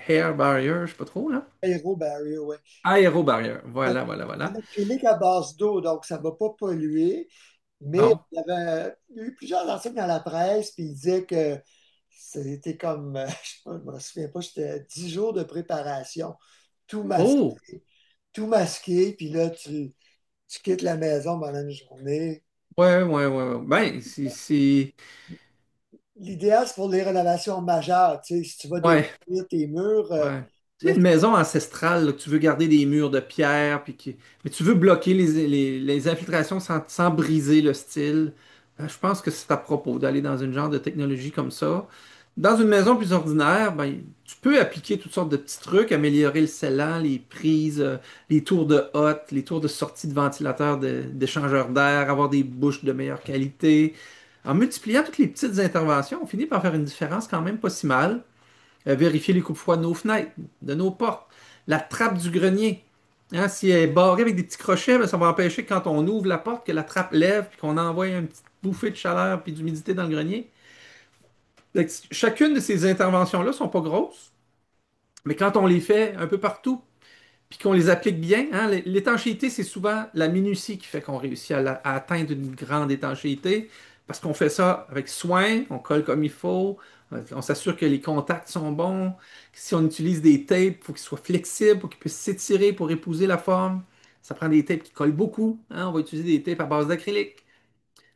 hair barrier, je sais pas trop, là. Aéro barrier, ouais. Aérobarrière. C'est Voilà, voilà, un voilà. acrylique à base d'eau, donc ça ne va pas polluer. Mais Bon. il y a eu plusieurs articles dans la presse, puis ils disaient que c'était comme, je sais pas, je me souviens pas, c'était 10 jours de préparation, tout masqué, Oh! tout masqué, puis là, tu quittes la maison pendant une journée. Ouais, ouais, ouais, ouais. Ben, L'idéal, c'est pour les rénovations majeures, tu sais, si tu vas Ouais, détruire tes murs, ouais. Tu sais, là, une maison ancestrale, là, que tu veux garder des murs de pierre, mais tu veux bloquer les infiltrations sans briser le style. Je pense que c'est à propos d'aller dans une genre de technologie comme ça. Dans une maison plus ordinaire, ben, tu peux appliquer toutes sortes de petits trucs, améliorer le scellant, les prises, les tours de hotte, les tours de sortie de ventilateurs, d'échangeurs d'air, avoir des bouches de meilleure qualité. En multipliant toutes les petites interventions, on finit par faire une différence quand même pas si mal. Vérifier les coupe-froids de nos fenêtres, de nos portes, la trappe du grenier. Hein, si elle est barrée avec des petits crochets, ben, ça va empêcher que quand on ouvre la porte, que la trappe lève puis qu'on envoie une petite bouffée de chaleur puis d'humidité dans le grenier. Fait que chacune de ces interventions-là sont pas grosses, mais quand on les fait un peu partout, puis qu'on les applique bien, hein, l'étanchéité, c'est souvent la minutie qui fait qu'on réussit à atteindre une grande étanchéité, parce qu'on fait ça avec soin, on colle comme il faut, on s'assure que les contacts sont bons. Si on utilise des tapes, il faut qu'ils soient flexibles, pour qu'ils puissent s'étirer pour épouser la forme. Ça prend des tapes qui collent beaucoup, hein, on va utiliser des tapes à base d'acrylique.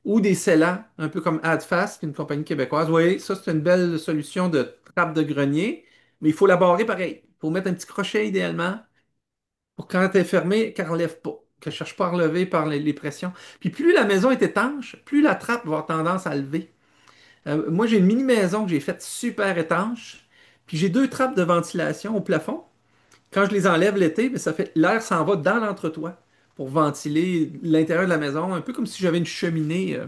Ou des scellants, un peu comme Adfast, une compagnie québécoise. Oui, ça, c'est une belle solution de trappe de grenier, mais il faut la barrer pareil. Il faut mettre un petit crochet idéalement pour quand elle est fermée, qu'elle ne relève pas, qu'elle ne cherche pas à relever par les pressions. Puis plus la maison est étanche, plus la trappe va avoir tendance à lever. Moi, j'ai une mini-maison que j'ai faite super étanche, puis j'ai deux trappes de ventilation au plafond. Quand je les enlève l'été, ben, ça fait l'air s'en va dans l'entretoit pour ventiler l'intérieur de la maison, un peu comme si j'avais une cheminée.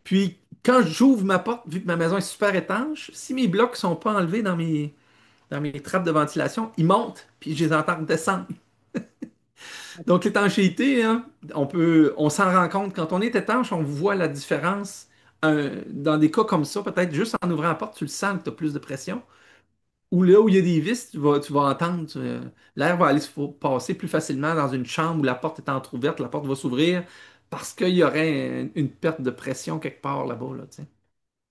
Puis quand j'ouvre ma porte, vu que ma maison est super étanche, si mes blocs sont pas enlevés dans mes trappes de ventilation, ils montent, puis je les entends descendre. Donc, l'étanchéité, hein, on s'en rend compte. Quand on est étanche, on voit la différence. Dans des cas comme ça, peut-être juste en ouvrant la porte, tu le sens que tu as plus de pression. Ou là où il y a des vis, tu vas entendre, l'air va aller passer plus facilement dans une chambre où la porte est entrouverte, la porte va s'ouvrir parce qu'il y aurait une perte de pression quelque part là-bas, là, tu sais.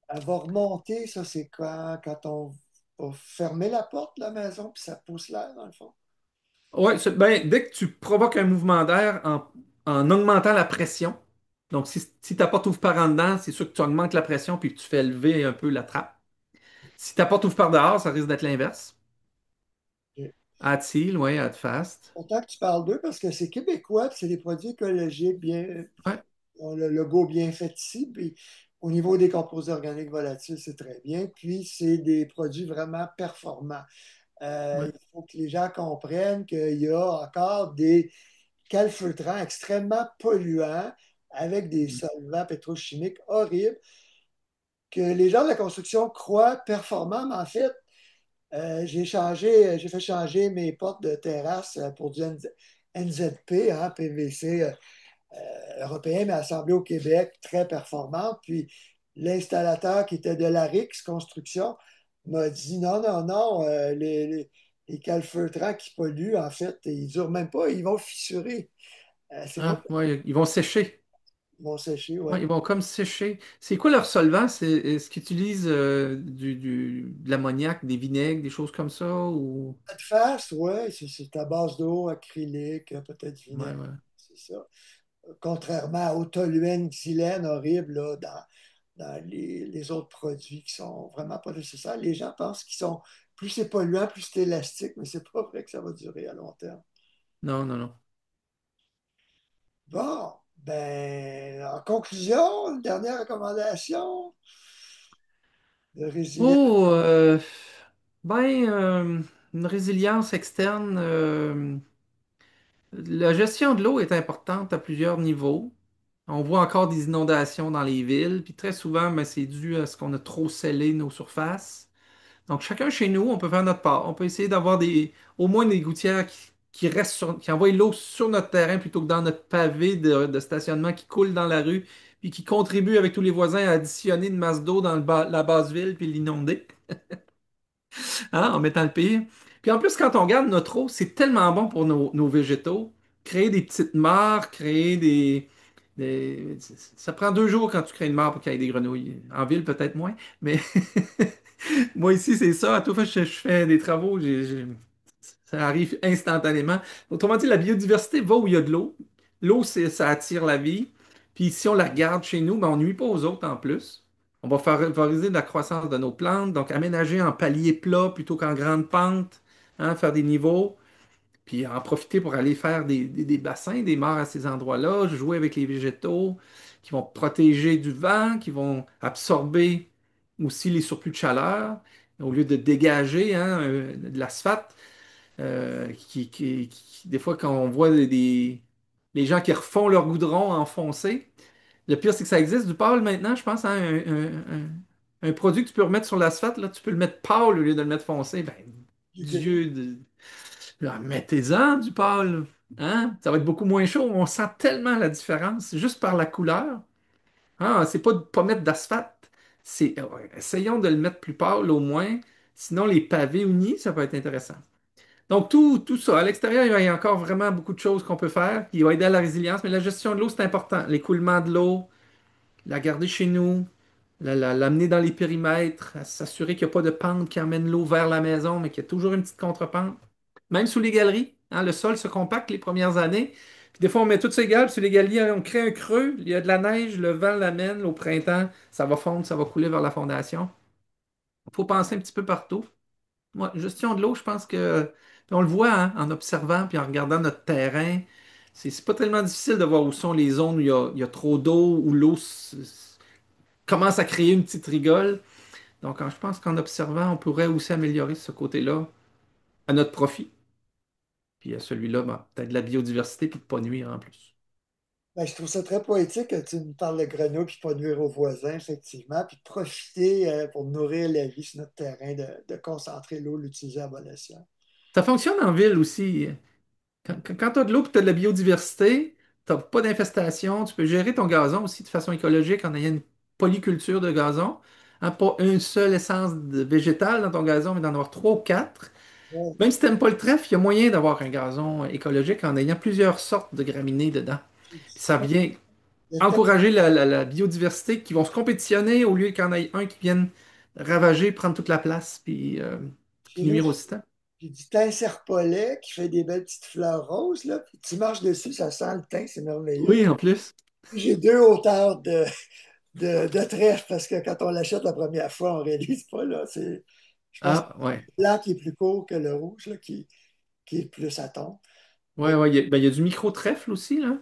elle va remonter, ça, c'est quand on va fermer la porte de la maison, puis ça pousse l'air, dans le fond. Ouais, ben, dès que tu provoques un mouvement d'air en augmentant la pression, donc si ta porte ouvre par en dedans, c'est sûr que tu augmentes la pression puis que tu fais lever un peu la trappe. Si ta porte ouvre par dehors, ça risque d'être l'inverse. Ok. Add seal, ouais, add fast. Content que tu parles d'eux parce que c'est québécois, puis c'est des produits écologiques bien, Ouais. ont le logo bien fait ici, puis au niveau des composés organiques volatiles, c'est très bien. Puis c'est des produits vraiment performants. Ouais. Il faut que les gens comprennent qu'il y a encore des calfeutrants extrêmement polluants avec des solvants pétrochimiques horribles que les gens de la construction croient performants, mais en fait, j'ai fait changer mes portes de terrasse pour du NZP, hein, PVC européen, mais assemblé au Québec, très performant. Puis l'installateur qui était de l'Arix Construction m'a dit non, non, non, les calfeutrants qui polluent, en fait, ils ne durent même pas, ils vont fissurer. C'est pas Ah, ouais, ils vont sécher. ils vont sécher, ouais. Ouais, ils vont comme sécher. C'est quoi leur solvant? Est-ce qu'ils utilisent de l'ammoniac, des vinaigres, des choses comme ça? Ou... Pas de face, ouais, c'est à base d'eau, acrylique, peut-être Ouais, vinaigre, ouais. c'est ça. Contrairement au toluène xylène horrible là, dans les autres produits qui sont vraiment pas nécessaires. Les gens pensent qu'ils sont, plus c'est polluant, plus c'est élastique, mais c'est pas vrai que ça va durer à long terme. Non, non, non. Bon, ben, en conclusion, une dernière recommandation de résilience. Oh, ben, une résilience externe. La gestion de l'eau est importante à plusieurs niveaux. On voit encore des inondations dans les villes, puis très souvent, ben, c'est dû à ce qu'on a trop scellé nos surfaces. Donc, chacun chez nous, on peut faire notre part. On peut essayer d'avoir au moins des gouttières qui restent qui envoient l'eau sur notre terrain plutôt que dans notre pavé de stationnement qui coule dans la rue, puis qui contribue avec tous les voisins à additionner une masse d'eau dans la basse ville puis l'inonder, hein, en mettant le pire. Puis en plus, quand on regarde notre eau, c'est tellement bon pour nos végétaux. Créer des petites mares, créer ça prend 2 jours quand tu crées une mare pour qu'il y ait des grenouilles. En ville, peut-être moins, mais moi ici, c'est ça. À toute fois que je fais des travaux, ça arrive instantanément. Autrement dit, la biodiversité va où il y a de l'eau. L'eau, ça attire la vie. Puis si on la regarde chez nous, ben, on nuit pas aux autres en plus. On va favoriser la croissance de nos plantes, donc aménager en paliers plats plutôt qu'en grande pente, hein, faire des niveaux, puis en profiter pour aller faire des bassins, des mares à ces endroits-là, jouer avec les végétaux qui vont protéger du vent, qui vont absorber aussi les surplus de chaleur, au lieu de dégager hein, de l'asphalte. Des fois, quand on voit les gens qui refont leur goudron enfoncé, le pire, c'est que ça existe du pâle maintenant, je pense, hein, un produit que tu peux remettre sur l'asphalte, là, tu peux le mettre pâle au lieu de le mettre foncé. Ben, Dieu, là, mettez-en du pâle, hein? Ça va être beaucoup moins chaud. On sent tellement la différence juste par la couleur. Ah, c'est pas de pas mettre d'asphalte. Essayons de le mettre plus pâle au moins. Sinon, les pavés unis, ça peut être intéressant. Donc, tout ça. À l'extérieur, il y a encore vraiment beaucoup de choses qu'on peut faire qui vont aider à la résilience, mais la gestion de l'eau, c'est important. L'écoulement de l'eau, la garder chez nous, l'amener dans les périmètres, à s'assurer qu'il n'y a pas de pente qui amène l'eau vers la maison, mais qu'il y a toujours une petite contrepente. Même sous les galeries, hein, le sol se compacte les premières années. Puis des fois, on met toutes ces gales, puis sur les galeries, on crée un creux, il y a de la neige, le vent l'amène, au printemps, ça va fondre, ça va couler vers la fondation. Il faut penser un petit peu partout. Ouais, gestion de l'eau, je pense que puis on le voit hein, en observant puis en regardant notre terrain. C'est pas tellement difficile de voir où sont les zones où il y a trop d'eau, où l'eau commence à créer une petite rigole. Donc, je pense qu'en observant, on pourrait aussi améliorer ce côté-là à notre profit. Puis à celui-là, ben, peut-être de la biodiversité puis de pas nuire en plus. Ben, je trouve ça très poétique que tu me parles de grenouilles puis pas nuire aux voisins, effectivement, puis de profiter pour nourrir la vie sur notre terrain, de concentrer l'eau, l'utiliser à bon escient. Ça fonctionne en ville aussi. Quand tu as de l'eau et tu as de la biodiversité, tu n'as pas d'infestation, tu peux gérer ton gazon aussi de façon écologique en ayant une polyculture de gazon. Hein, pas une seule essence végétale dans ton gazon, mais d'en avoir trois ou quatre. Ouais. Même si tu n'aimes pas le trèfle, il y a moyen d'avoir un gazon écologique en ayant plusieurs sortes de graminées dedans. Puis ça vient Il y a peut-être- encourager la biodiversité qui vont se compétitionner au lieu qu'il y en ait un qui vienne ravager, prendre toute la place, puis Chez nous, nuire au système. j'ai du thym serpolet qui fait des belles petites fleurs roses, là, puis tu marches dessus, ça sent le thym, c'est merveilleux. Oui, en plus. J'ai deux hauteurs de trèfle parce que quand on l'achète la première fois, on ne réalise pas, là. Je pense que Ah, ouais. le blanc qui est plus court que le rouge, là, qui est plus à ton. Ouais, ouais, il y a du micro-trèfle aussi, là.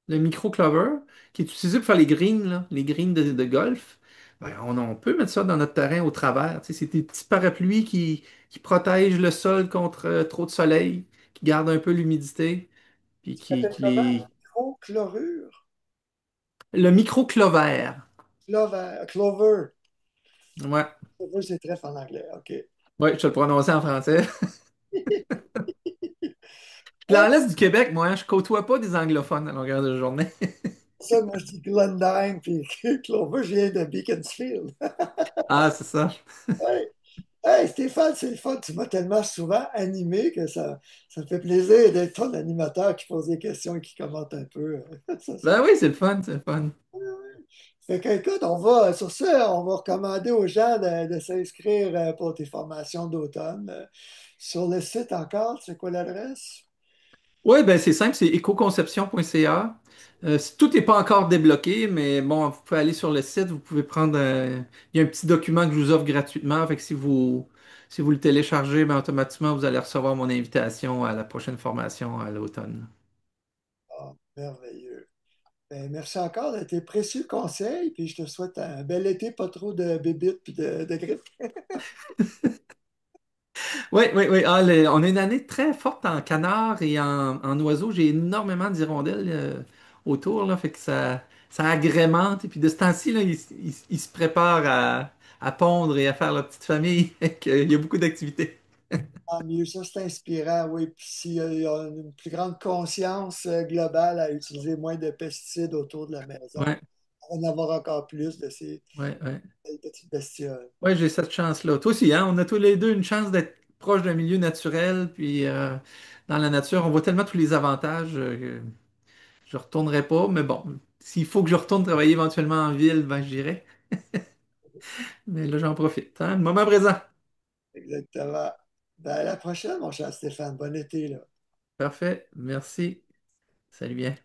Le micro-clover, qui est utilisé pour faire les greens, là, les greens de golf. Ben, on peut mettre ça dans notre terrain au travers. Tu sais, c'est des petits parapluies qui protègent le sol contre trop de soleil, qui gardent un peu l'humidité, puis Ça s'appelle comment? Microchlorure? Le micro-clover. Clover. Ouais. Clover, c'est trèfle en anglais. OK. Ouais, je te le prononçais en français. Puis Ah, dans l'Est du Québec, moi, je côtoie pas des anglophones à longueur de journée. ça, moi, je dis Glendyne, puis Clover, je viens de Beaconsfield. Ah, c'est ça. Ouais. Hey, Stéphane, c'est le fun. Tu m'as tellement souvent animé que ça me fait plaisir d'être ton animateur qui pose des questions et qui commente un peu. Ben oui, c'est le fun, c'est le fun. Fait que, écoute, sur ce, on va recommander aux gens de s'inscrire pour tes formations d'automne. Sur le site encore, c'est quoi l'adresse? Oui, ben c'est simple, c'est écoconception.ca. Tout n'est pas encore débloqué, mais bon, vous pouvez aller sur le site, vous pouvez prendre il y a un petit document que je vous offre gratuitement. Fait que si vous le téléchargez, ben, automatiquement, vous allez recevoir mon invitation à la prochaine formation à l'automne. Ah, merveilleux. Ben, merci encore de tes précieux conseils, puis je te souhaite un bel été, pas trop de bébites puis de grippe. Oui, oui, oui. Ah, on a une année très forte en canards et en oiseaux. J'ai énormément d'hirondelles autour, là, fait que ça agrémente. Et puis de ce temps-ci, là, ils se préparent à pondre et à faire leur petite famille. Fait que, il y a beaucoup d'activités. Ah, mieux, ça c'est inspirant, oui. Puis s'il y a une plus grande conscience globale à utiliser moins de pesticides autour de la maison, Ouais, on va en avoir encore plus de ces ouais, ouais. belles petites bestioles. Ouais, j'ai cette chance-là. Toi aussi, hein? On a tous les deux une chance d'être proche d'un milieu naturel. Puis dans la nature, on voit tellement tous les avantages que je ne retournerai pas. Mais bon, s'il faut que je retourne travailler éventuellement en ville, ben j'irai. Mais là, j'en profite, hein, le moment présent. Exactement. Ben, à la prochaine, mon cher Stéphane. Bon été, là. Parfait. Merci. Salut bien.